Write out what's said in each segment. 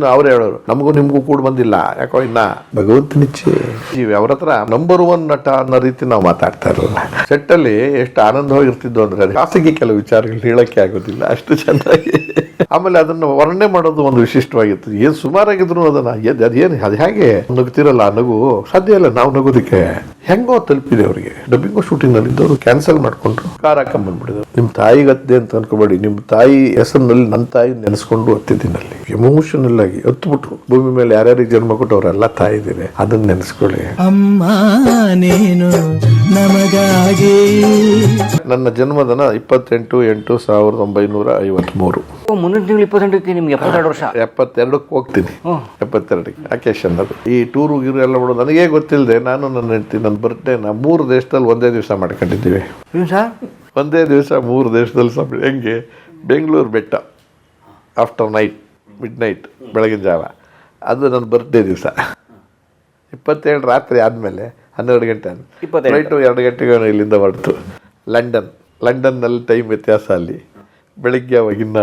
ಇನ್ನು ಅವ್ರು ಹೇಳೋರು ನಮಗೂ ನಿಮಗೂ ಕೂಡ ಬಂದಿಲ್ಲ ಯಾಕೋ ಇನ್ನ ಭಗವಂತನಿಚ್ಛೆ. ಅವ್ರ ಹತ್ರ ನಂಬರ್ 1 ನಟ ಅನ್ನೋ ರೀತಿ ನಾವು ಮಾತಾಡ್ತಾ ಇರಲಿಲ್ಲ. ಸೆಟ್ಟಲ್ಲಿ ಎಷ್ಟು ಆನಂದವಾಗಿರ್ತಿದ್ದು ಅಂದ್ರೆ ಖಾಸಗಿ ಕೆಲವು ವಿಚಾರಗಳು ಹೇಳಕ್ಕೆ ಆಗೋದಿಲ್ಲ ಅಷ್ಟು ಚೆನ್ನಾಗಿ. ಆಮೇಲೆ ಅದನ್ನು ವರ್ಣನೆ ಮಾಡೋದು ಒಂದು ವಿಶಿಷ್ಟವಾಗಿತ್ತು. ಏನ್ ಸುಮಾರಾಗಿದ್ರು ಅದನ್ನ ಅದು ಹೇಗೆ ನಗುತ್ತಿರಲ್ಲ, ನಗು ಸಾಧ್ಯ ಇಲ್ಲ ನಾವು ನಗೋದಕ್ಕೆ. ಹೆಂಗೋ ತಲುಪಿದೆ ಅವರಿಗೆ. ಡಬ್ಬಿಂಗೋ ಶೂಟಿಂಗ್ ನಲ್ಲಿ ಇದ್ದವರು ಕ್ಯಾನ್ಸಲ್ ಮಾಡ್ಕೊಂಡ್ರು, ಕಾರ್ ಹಾಕೊಂಡ್ಬಂದ್ಬಿಡಿದ್ರು. ನಿಮ್ ತಾಯಿಗೆ ಹತ್ತಿದೆ ಅಂತ ಅನ್ಕೋಬೇಡಿ, ನಿಮ್ ತಾಯಿ ಹೆಸರಿನಲ್ಲಿ ನನ್ನ ತಾಯಿ ನೆನೆಸ್ಕೊಂಡು ಹತ್ತಿದ್ದೀನಲ್ಲಿ ಎಮೋಷನಲ್ ಆಗಿ ಹತ್ಬಿಟ್ರು. ಭೂಮಿ ಮೇಲೆ ಯಾರ್ಯಾರಿಗೆ ಜನ್ಮ ಕೊಟ್ಟು ಅವರೆಲ್ಲ ತಾಯಿ ಇದ್ದೀರಿ, ಅದನ್ನ ನೆನೆಸ್ಕೊಳ್ಳಿ. ಅಮ್ಮ ನೀನು ನಮಗಾಗಿ. ನನ್ನ ಜನ್ಮದಿನ 28/8/1953. ಮುಂದಿನ ತಿಂಗಳು 28ಕ್ಕೆ ನಿಮ್ಗೆ 72 ವರ್ಷ. 72ಕ್ಕೆ ಹೋಗ್ತೀನಿ. 72ಕ್ಕೆ ಅಕೇಶನ್ ಅದು. ಈ ಟೂರು ಗೀರು ಎಲ್ಲ ಮಾಡೋದು ನನಗೇ ಗೊತ್ತಿಲ್ಲದೆ ನಾನು ನನ್ನ ಹೆಂಡತಿ ನನ್ನ ಬರ್ಡೇನ 3 ದೇಶದಲ್ಲಿ ಒಂದೇ ದಿವಸ ಮಾಡ್ಕೊಂಡಿದ್ದೀವಿ. ಒಂದೇ ದಿವಸ 3 ದೇಶದಲ್ಲಿ ಹೆಂಗೆ ಬೆಂಗಳೂರು ಬೆಟ್ಟ ಆಫ್ಟರ್ ಮಿಡ್ ನೈಟ್ ಬೆಳಗಿನ ಜಾವ, ಅದು ನನ್ನ ಬರ್ಡೇ ದಿವಸ. 27 ರಾತ್ರಿ ಆದಮೇಲೆ 12 ಗಂಟೆ ಫ್ಲೈಟು 2 ಗಂಟೆಗೆ ಇಲ್ಲಿಂದ ಹೊರಟು ಲಂಡನ್ನಲ್ಲಿ ಟೈಮ್ ವ್ಯತ್ಯಾಸ. ಅಲ್ಲಿ ಬೆಳಿಗ್ಗೆ ಅವಾಗಿನ್ನ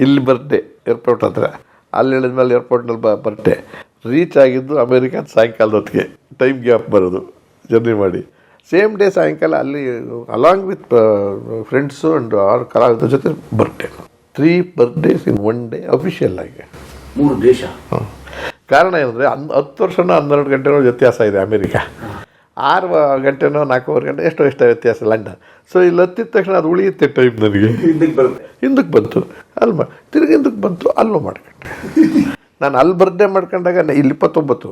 ಇಲ್ಲಿ ಬರ್ಡೇ ಏರ್ಪೋರ್ಟ್ ಹತ್ರ. ಅಲ್ಲಿ ಹೇಳಿದ್ಮೇಲೆ ಏರ್ಪೋರ್ಟ್ನಲ್ಲಿ ಬರ್ಡೇ ರೀಚ್ ಆಗಿದ್ದು ಅಮೇರಿಕನ್ ಸಾಯಂಕಾಲದ ಹೊತ್ತಿಗೆ. ಟೈಮ್ ಗ್ಯಾಪ್ ಬರೋದು ಜರ್ನಿ ಮಾಡಿ ಸೇಮ್ ಡೇ ಸಾಯಂಕಾಲ ಅಲ್ಲಿ ಅಲಾಂಗ್ ವಿತ್ ಫ್ರೆಂಡ್ಸು ಆ್ಯಂಡ್ ಅವ್ರ ಕಲಾವಿದರ ಜೊತೆ ಬರ್ಡೇ. 3 ಬರ್ಡೇಸ್ ಇನ್ 1 ಡೇ ಅಫಿಷಿಯಲ್ ಆಗಿ. 3 ದೇಶ. ಕಾರಣ ಏನಂದರೆ 10 ವರ್ಷನೋ 12 ಗಂಟೆನೋ ವ್ಯತ್ಯಾಸ ಇದೆ ಅಮೇರಿಕಾ. 6 ಗಂಟೆನೋ 4 ಗಂಟೆ ಎಷ್ಟೋ ವ್ಯತ್ಯಾಸ ಲಂಡನ್. ಸೊ ಇಲ್ಲಿ ಹತ್ತಿದ ತಕ್ಷಣ ಅದು ಉಳಿಯುತ್ತೆ ಟೈಮ್ ನನಗೆ. ಹಿಂದಕ್ಕೆ ಬಂತು ತಿರುಗಿ ಹಿಂದಕ್ಕೆ ಬಂತು ಅಲ್ಲೂ ಮಾಡ್ಕೊಂಡೆ. ನಾನು ಅಲ್ಲಿ ಬರ್ಡೇ ಮಾಡ್ಕೊಂಡಾಗ ಇಲ್ಲಿ 29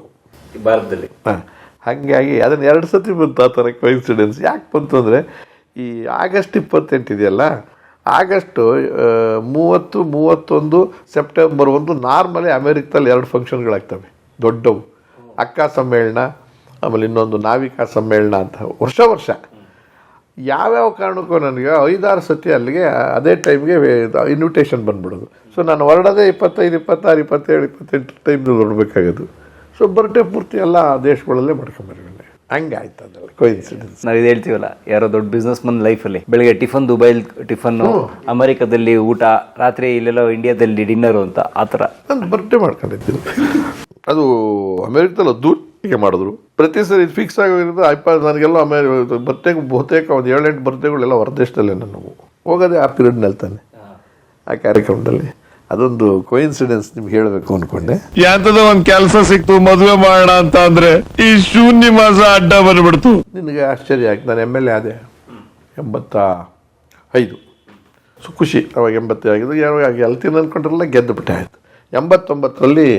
ಭಾರತದಲ್ಲಿ. ಹಾಗಾಗಿ ಅದನ್ನು 2 ಸತಿ ಬಂತು ಆ ಥರ ಕೋಇನ್ಸಿಡೆನ್ಸ್. ಯಾಕೆ ಬಂತು ಅಂದರೆ ಈ ಆಗಸ್ಟ್ 28 ಇದೆಯಲ್ಲ, ಆಗಸ್ಟು 30, 31, ಸೆಪ್ಟೆಂಬರ್ 1 ನಾರ್ಮಲಿ ಅಮೇರಿಕದಲ್ಲಿ 2 ಫಂಕ್ಷನ್ಗಳಾಗ್ತವೆ ದೊಡ್ಡವು. ಅಕ್ಕ ಸಮ್ಮೇಳನ, ಆಮೇಲೆ ಇನ್ನೊಂದು ನಾವಿಕಾ ಸಮ್ಮೇಳನ ಅಂತ ವರ್ಷ ಯಾವ್ಯಾವ ಕಾರಣಕ್ಕೂ ನನಗೆ 5-6 ಸತಿ ಅಲ್ಲಿಗೆ ಅದೇ ಟೈಮ್ಗೆ ಇನ್ವಿಟೇಷನ್ ಬಂದ್ಬಿಡೋದು. ಸೊ ನಾನು ಹೊರಡೋದೇ 25, 26, 27, 28 ಟೈಮ್ನಲ್ಲಿ ಹೊರಡಬೇಕಾಗೋದು. ಸೊ ಬರ್ಡೇ ಪೂರ್ತಿ ಎಲ್ಲ ದೇಶಗಳಲ್ಲೇ ಮಾಡ್ಕೊಂಬರ್ಕೊಂಡೆ. ಹಂಗೆ ಆಯ್ತು ಅದಲ್ಲ ಕೋಇನ್ಸಿಡೆನ್ಸ್. ನಾವು ಇದು ಹೇಳ್ತೀವಲ್ಲ, ಯಾರೋ ದೊಡ್ಡ ಬಿಸ್ನೆಸ್ ಮನ್ ಲೈಫಲ್ಲಿ ಬೆಳಿಗ್ಗೆ ಟಿಫನ್ ದುಬೈಲಿ ಟಿಫನ್ನು, ಅಮೆರಿಕದಲ್ಲಿ ಊಟ, ರಾತ್ರಿ ಇಲ್ಲೆಲ್ಲ ಇಂಡಿಯಾದಲ್ಲಿ ಡಿನ್ನರು ಅಂತ ಆ ಥರ ನಾನು ಬರ್ಡೇ ಮಾಡ್ಕೊಂಡಿದ್ದೀನಿ. ಅದು ಅಮೇರಿಕದಲ್ಲಿ ದೂರಿಗೆ ಮಾಡಿದ್ರು. ಪ್ರತಿ ಸರಿ ಫಿಕ್ಸ್ ಆಗಿರೋದು ನನಗೆಲ್ಲ ಬಹುತೇಕ ಒಂದು 7-8 ಬರ್ಡೇಗಳೆಲ್ಲ ಹೊರದೇಶದಲ್ಲೇ ನಾನು ಹೋಗೋದೇ ಆ ಪೀರಿಯಡ್ನಲ್ಲಿ ತಾನೆ ಆ ಕಾರ್ಯಕ್ರಮದಲ್ಲಿ. ಅದೊಂದು ಕೋಇನ್ಸಿಡೆನ್ಸ್ ನಿಮ್ಗೆ ಹೇಳಬೇಕು ಅನ್ಕೊಂಡೆ. ಯಾಂತದ ಒಂದು ಕೆಲಸ ಸಿಕ್ತು ಮದುವೆ ಮಾಡೋಣ ಅಂತ ಅಂದ್ರೆ ಈ ಶೂನ್ಯ ಮಾಸ ಅಡ್ಡ ಬಂದ್ಬಿಡ್ತು. ನಿನಗೆ ಆಶ್ಚರ್ಯ ಆಯ್ತು. ನಾನು MLA ಆದೆ 85. ಸೊ ಖುಷಿ ಅವಾಗ 80 ಆಗಿದ್ದು. ಯಾವಾಗ ಗೆಲ್ತೀನಿ ಅಂದ್ಕೊಂಡ್ರೆಲ್ಲ ಗೆದ್ದು ಬಿಟ್ಟೆ ಆಯಿತು. 89ರಲ್ಲಿ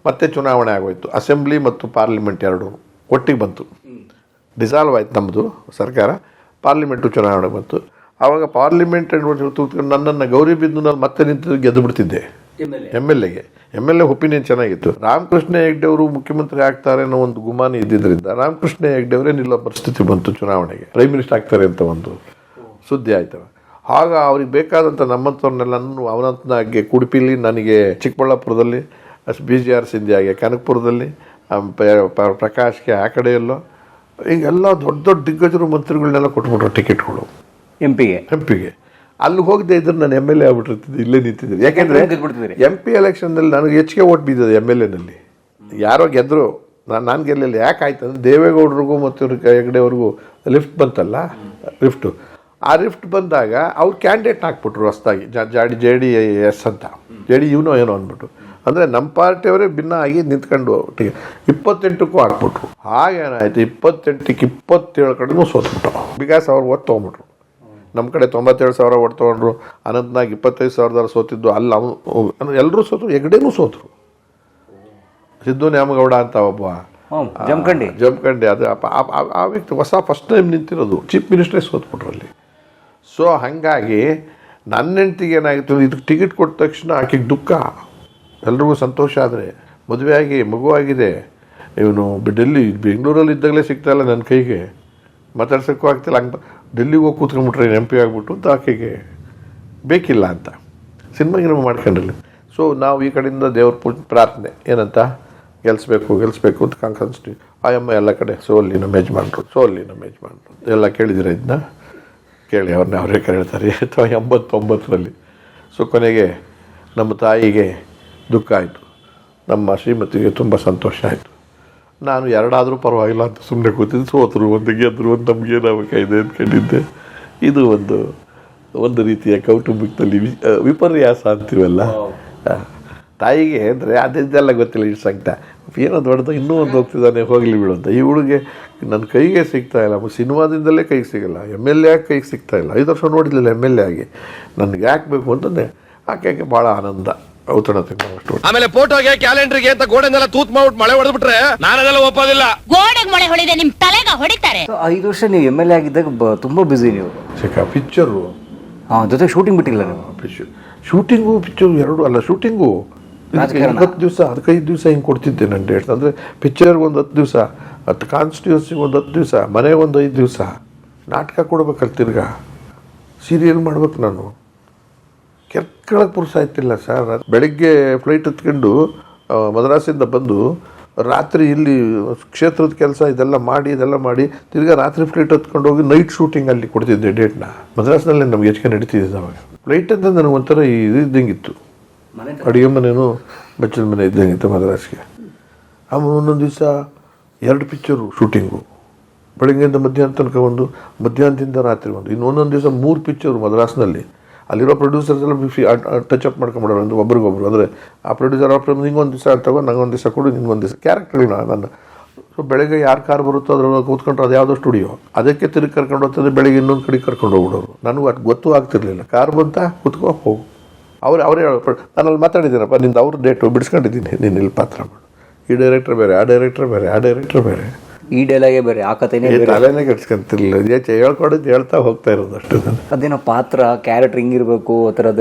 ಮತ್ತೆ ಚುನಾವಣೆ ಆಗೋಯ್ತು. ಅಸೆಂಬ್ಲಿ ಮತ್ತು ಪಾರ್ಲಿಮೆಂಟ್ 2 ಒಟ್ಟಿಗೆ ಬಂತು. ಡಿಸಾಲ್ವ್ ಆಯ್ತು ನಮ್ಮದು ಸರ್ಕಾರ, ಪಾರ್ಲಿಮೆಂಟು ಚುನಾವಣೆ ಬಂತು. ಆವಾಗ ಪಾರ್ಲಿಮೆಂಟ್ ತೂತ್ಕೊಂಡು ನನ್ನನ್ನು ಗೌರಿಬಿದನೂರಲ್ಲಿ ಮತ್ತೆ ನಿಂತು ಗೆದ್ದು ಬಿಡ್ತಿದ್ದೆ MLA ಒಪಿನಿಯನ್ ಚೆನ್ನಾಗಿತ್ತು. ರಾಮಕೃಷ್ಣ ಹೆಗ್ಡೆ ಅವರು ಮುಖ್ಯಮಂತ್ರಿ ಆಗ್ತಾರೆ ಅನ್ನೋ ಒಂದು ಗುಮಾನಿ ಇದ್ದಿದ್ದರಿಂದ ರಾಮಕೃಷ್ಣ ಹೆಗ್ಡೆ ಅವರೇ ನಿಲ್ಲೋ ಪರಿಸ್ಥಿತಿ ಬಂತು. ಚುನಾವಣೆಗೆ ಪ್ರೈಮ್ ಮಿನಿಸ್ಟರ್ ಆಗ್ತಾರೆ ಅಂತ ಒಂದು ಸುದ್ದಿ ಆಯ್ತವ. ಆಗ ಅವ್ರಿಗೆ ಬೇಕಾದಂಥ ನಮ್ಮಂಥವ್ರನ್ನೆಲ್ಲ ಅವನಂತನಾಗೆ ಉಡುಪಿಲಿ, ನನಗೆ ಚಿಕ್ಕಬಳ್ಳಾಪುರದಲ್ಲಿ, BGR ಸಿಂಧಿಯಾಗೆ ಕನಕಪುರದಲ್ಲಿ, ಪ್ರಕಾಶ್ಗೆ ಆ ಕಡೆಯಲ್ಲೋ, ಈಗೆಲ್ಲ ದೊಡ್ಡ ದಿಗ್ಗಜರು ಮಂತ್ರಿಗಳನ್ನೆಲ್ಲ ಕೊಟ್ಬಿಟ್ರು ಟಿಕೆಟ್ಗಳು MP ಗೆ. ಅಲ್ಲಿ ಹೋಗದೆ ಇದ್ರೆ ನಾನು MLA ಆಗ್ಬಿಟ್ಟಿರ್ತಿದ್ದೆ, ಇಲ್ಲೇ ನಿಂತಿದ್ದೆ. ಯಾಕೆಂದರೆ MP ಎಲೆಕ್ಷನ್ನಲ್ಲಿ ನನಗೆ ಹೆಚ್ಚಿಗೆ ಓಟ್ ಬಿದ್ದಿದೆ MLAನಲ್ಲಿ. ಯಾರೋ ಗೆದ್ದರು, ನಾನು ಗೆಲ್ಲಲಿಲ್ಲ. ಯಾಕಾಯ್ತು ಅಂದರೆ ದೇವೇಗೌಡರಿಗೂ ಮತ್ತು ಹೆಗ್ಡೆವ್ರಿಗೂ ಲಿಫ್ಟ್ ಬಂತಲ್ಲ, ಲಿಫ್ಟು. ಆ ಲಿಫ್ಟ್ ಬಂದಾಗ ಅವ್ರು ಕ್ಯಾಂಡಿಡೇಟ್ ಹಾಕ್ಬಿಟ್ರು ಹೊಸದಾಗಿ, JDS ಅಂತ, ಏನೋ ಅಂದ್ಬಿಟ್ಟು. ಅಂದರೆ ನಮ್ಮ ಪಾರ್ಟಿಯವರೇ ಭಿನ್ನ ಆಗಿ ನಿಂತ್ಕೊಂಡು 28ಕ್ಕೂ ಹಾಕ್ಬಿಟ್ರು. ಹಾಗೇನಾಯ್ತು, 28ಕ್ಕೆ 27 ಕಡೆನೂ ಸೋತ್ಬಿಟ್ಟು. ಬಿಕಾಸ್ ಅವ್ರು ಓಟ್ ತೊಗೊಂಬಿಟ್ರು. ನಮ್ಮ ಕಡೆ 97,000 ಓಟ್ ತೊಗೊಂಡ್ರು. ಅನಂತನಾಗ್ 25,000 ಸೋತಿದ್ದು. ಅಲ್ಲಿ ಅವನು ಎಲ್ಲರೂ ಸೋತರು, ಹೆಗ್ಡೆನೂ ಸೋತರು. ಸಿದ್ದು ನ್ಯಾಮಗೌಡ ಅಂತ ಒಬ್ಬ ಜಮಖಂಡಿ ಅದು ಆ ವ್ಯಕ್ತಿ ಫಸ್ಟ್ ಟೈಮ್ ನಿಂತಿರೋದು, ಚೀಫ್ ಮಿನಿಸ್ಟ್ರೇ ಸೋತ್ಬಿಟ್ರು ಅಲ್ಲಿ. ಸೊ ಹಾಗಾಗಿ ನನ್ನ ಹೆಂಡ್ತಿಗೆ ಏನಾಗಿತ್ತು, ಇದಕ್ಕೆ ಟಿಕೆಟ್ ಕೊಟ್ಟ ತಕ್ಷಣ ಆಕೆಗೆ ದುಃಖ, ಎಲ್ರಿಗೂ ಸಂತೋಷ. ಆದರೆ ಮದುವೆಯಾಗಿ ಮಗುವಾಗಿದೆ. ಇವನು ಬೆಂಗಳೂರಲ್ಲಿ ಇದ್ದಾಗಲೇ ಸಿಗ್ತಾಯಿಲ್ಲ ನನ್ನ ಕೈಗೆ, ಮಾತಾಡ್ಸೋಕ್ಕೂ ಆಗ್ತಿಲ್ಲ. ಹಂಗೆ ಡೆಲ್ಲಿಗೆ ಹೋಗಿ ಕೂತ್ಕೊಂಡ್ಬಿಟ್ರೆ MP ಆಗಿಬಿಟ್ಟು ಅಂತ ಆಕೆಗೆ ಬೇಕಿಲ್ಲ ಅಂತ ಸಿನಿಮಾಗಿನ ಮಾಡ್ಕೊಂಡಿರಲಿ. ಸೊ ನಾವು ಈ ಕಡೆಯಿಂದ ದೇವ್ರ ಪ್ರಾರ್ಥನೆ ಏನಂತ ಗೆಲ್ಲಿಸ್ಬೇಕು ಅಂತ ಕಾನ್ಕನ್ಸ್ತೀವಿ. ಆಯಮ್ಮ ಎಲ್ಲ ಕಡೆ ಸೋಲ್ಲಿ ನಮ್ಮ ಯಜಮಾನ್ರು ಎಲ್ಲ ಕೇಳಿದಿರ ಇದನ್ನ ಕೇಳಿ ಅವರೇ ಕೇಳ್ತಾರೆ. 89ರಲ್ಲಿ. ಸೊ ಕೊನೆಗೆ ನಮ್ಮ ತಾಯಿಗೆ ದುಃಖ ಆಯಿತು. ನಮ್ಮ ಶ್ರೀಮತಿಗೆ ತುಂಬ ಸಂತೋಷ ಆಯಿತು. ನಾನು ಎರಡಾದರೂ ಪರವಾಗಿಲ್ಲ ಅಂತ ಸುಮ್ಮನೆ ಕೂತಿದ್ದು, ಸೋತರು ಒಂದು ಗೆದ್ದರು ಒಂದು ನಮಗೇನಾಗಬೇಕಾಗಿದೆ ಅಂದ್ಕೊಂಡಿದ್ದೆ. ಇದು ಒಂದು ರೀತಿಯ ಕೌಟುಂಬಿಕದಲ್ಲಿ ವಿಪರ್ಯಾಸ ಅಂತೀವಲ್ಲ. ತಾಯಿಗೆ ಅಂದರೆ ಅದೆಲ್ಲ ಗೊತ್ತಿಲ್ಲ, ಇಷ್ಟು ಸಂಕಟ ಏನೋ ದೊಡ್ಡದು ಇನ್ನೂ ಒಂದು ಹೋಗ್ತಿದ್ದಾನೆ ಹೋಗಲಿ ಬಿಡು ಅಂತ. ಈ ಹುಡುಗೆ ನನ್ನ ಕೈಗೆ ಸಿಗ್ತಾಯಿಲ್ಲ, ಸಿನಿಮಾದಿಂದಲೇ ಕೈಗೆ ಸಿಗಲ್ಲ, MLA ಆಗಿ ಕೈಗೆ ಸಿಗ್ತಾಯಿಲ್ಲ. 5 ವರ್ಷ ನೋಡಿರಲಿಲ್ಲ MLA ಆಗಿ. ನನಗೆ ಯಾಕೆ ಬೇಕು ಅಂತಂದರೆ ಆಕೆಗೆ ಭಾಳ ಆನಂದ, ಔತಣತೆ ಅಷ್ಟು. ಆಮೇಲೆ ಫೋಟೋಗೆ ಕ್ಯಾಲೆಂಡರ್ಗೆ ಅಂತ ಗೋಡೆನೆಲ್ಲ ತೂತ್ ಮಾಡ್ಬಿಟ್ಟು ಮಳೆ ಹೊಡೆದ್ಬಿಟ್ರೆ ನಾನದೆಲ್ಲ ಒಪ್ಪೋದಿಲ್ಲ. ಗೋಡೆಗೆ ಮಳೆ ಹೊಡಿದೆ ನಿಮ್ ತಲೆಗ ಹೊಡಿತಾರೆ. 5 ವರ್ಷ ನೀವು MLA ಆಗಿದ್ದಾಗ ತುಂಬ ಬ್ಯುಸಿ ನೀವು. ಪಿಕ್ಚರು ಜೊತೆಗೆ ಶೂಟಿಂಗ್ ಬಿಟ್ಟಿಲ್ಲ ನೀವು. ಶೂಟಿಂಗು ಪಿಕ್ಚರು ಎರಡು ಅಲ್ಲ, ಶೂಟಿಂಗು 10 ದಿವಸ 15 ದಿವಸ ಹಿಂಗೆ ಕೊಡ್ತಿದ್ದೆ ನನ್ನ ಡೇಟ್ಸ್. ಅಂದರೆ ಪಿಕ್ಚರ್ಗೆ ಒಂದು 10 ದಿವಸ, 10 ಕಾನ್ಸ್ಟಿಟ್ಯೂನ್ಸಿಗೆ ಒಂದು 10 ದಿವಸ, ಮನೆಗೆ ಒಂದು 5 ದಿವಸ, ನಾಟಕ ಕೊಡ್ಬೇಕಲ್ಲ, ತಿರ್ಗಾ ಸೀರಿಯಲ್ ಮಾಡ್ಬೇಕು. ನಾನು ಕೆರ್ಕೊಳ್ಳೋಕೆ ಪುರ್ಸಾಯ್ತಿಲ್ಲ ಸರ್. ಬೆಳಗ್ಗೆ ಫ್ಲೈಟ್ ಹತ್ಕೊಂಡು ಮದ್ರಾಸಿಂದ ಬಂದು ರಾತ್ರಿ ಇಲ್ಲಿ ಕ್ಷೇತ್ರದ ಕೆಲಸ ಇದೆಲ್ಲ ಮಾಡಿ ತಿರ್ಗಾ ರಾತ್ರಿ ಫ್ಲೈಟ್ ಹತ್ಕೊಂಡು ಹೋಗಿ ನೈಟ್ ಶೂಟಿಂಗ್ ಅಲ್ಲಿ ಕೊಡ್ತಿದ್ದೆ ಡೇಟ್ನ. ಮದ್ರಾಸ್ನಲ್ಲೇ ನಮ್ಗೆ ಹೆಚ್ಚಿಗೆ ನಡೀತಿದ್ದೆ ಅವಾಗ. ಫ್ಲೈಟ್ ಅಂತ ನನಗೊಂಥರ ಇದು ಇದ್ದಂಗಿತ್ತು, ಅಡುಗೆ ಮನೆಯೂ ಬಚ್ಚಲ ಮನೆ ಇದ್ದಂಗಿತ್ತು ಮದ್ರಾಸ್ಗೆ. ಆಮೇಲೆ ಒಂದೊಂದು ದಿವಸ 2 ಪಿಕ್ಚರು ಶೂಟಿಂಗು, ಬೆಳಗ್ಗೆಯಿಂದ ಮಧ್ಯಾಹ್ನ ತನಕ ಒಂದು, ಮಧ್ಯಾಹ್ನದಿಂದ ರಾತ್ರಿ ಒಂದು, ಇನ್ನೊಂದೊಂದು ದಿವಸ 3 ಪಿಕ್ಚರು ಮದ್ರಾಸ್ನಲ್ಲಿ. ಅಲ್ಲಿರೋ ಪ್ರೊಡ್ಯೂಸರ್ಸ್ ಎಲ್ಲ ಟಚ್ ಅಪ್ ಮಾಡ್ಕೊಂಬಿಡೋರು ಅಂದ್ರೆ ಒಬ್ರಿಗೊಬ್ರು. ಅಂದರೆ ಆ ಪ್ರೊಡ್ಯೂಸರ್ ನಿಂಗೊಂದು ದಿವಸ ತಗೋ, ನಂಗೊಂದು ದಿವಸ ಕೊಡು, ನಿಂಗೊಂದು ದಿವಸ ಕ್ಯಾರೆಕ್ಟರ್ಗಳನ್ನ ನನ್ನ. ಸೊ ಬೆಳಗ್ಗೆ ಯಾರು ಕಾರ್ ಬರುತ್ತೋ ಅದ್ರೊಳಗೆ ಕೂತ್ಕೊಂಡ್ರೆ ಅದು ಯಾವುದೋ ಸ್ಟುಡಿಯೋ, ಅದಕ್ಕೆ ತಿರುಗಿ ಕರ್ಕೊಂಡು ಹೋಗ್ತದೆ. ಬೆಳಗ್ಗೆ ಇನ್ನೊಂದು ಕಡೆ ಕರ್ಕೊಂಡು ಹೋಗ್ಬಿಡೋರು. ನನಗೂ ಅದು ಗೊತ್ತೂ ಆಗ್ತಿರ್ಲಿಲ್ಲ. ಕಾರ್ ಬಂತ ಕೂತ್ಕೋ ಹೋಗು. ಅವರೇ ನಾನು ಅಲ್ಲಿ ಮಾತಾಡಿದ್ದೀನಪ್ಪ, ನಿಂದು ಅವ್ರ ಡೇಟು ಬಿಡಿಸ್ಕೊಂಡಿದ್ದೀನಿ, ನೀನು ಇಲ್ಲಿ ಪಾತ್ರ ಮಾಡು. ಈ ಡೈರೆಕ್ಟರ್ ಬೇರೆ, ಆ ಡೈರೆಕ್ಟರ್ ಬೇರೆ, ಆ ಡೈರೆಕ್ಟರ್ ಬೇರೆ, ಈ ಡೈಲಾಗೇ ಬೇರೆ, ಆ ಕಥೆನೇ ತಲೆನೇ ಕೆಡ್ಸ್ಕೊಂತಿರ್ಲಿಲ್ಲ. ಹೇಳ್ಕೊಡೋದು ಹೇಳ್ತಾ ಹೋಗ್ತಾ ಇರೋದು ಅಷ್ಟು. ಅದೇನೋ ಪಾತ್ರ ಕ್ಯಾರೆಕ್ಟರ್ ಹಿಂಗಿರ್ಬೇಕು ಆ ಥರದ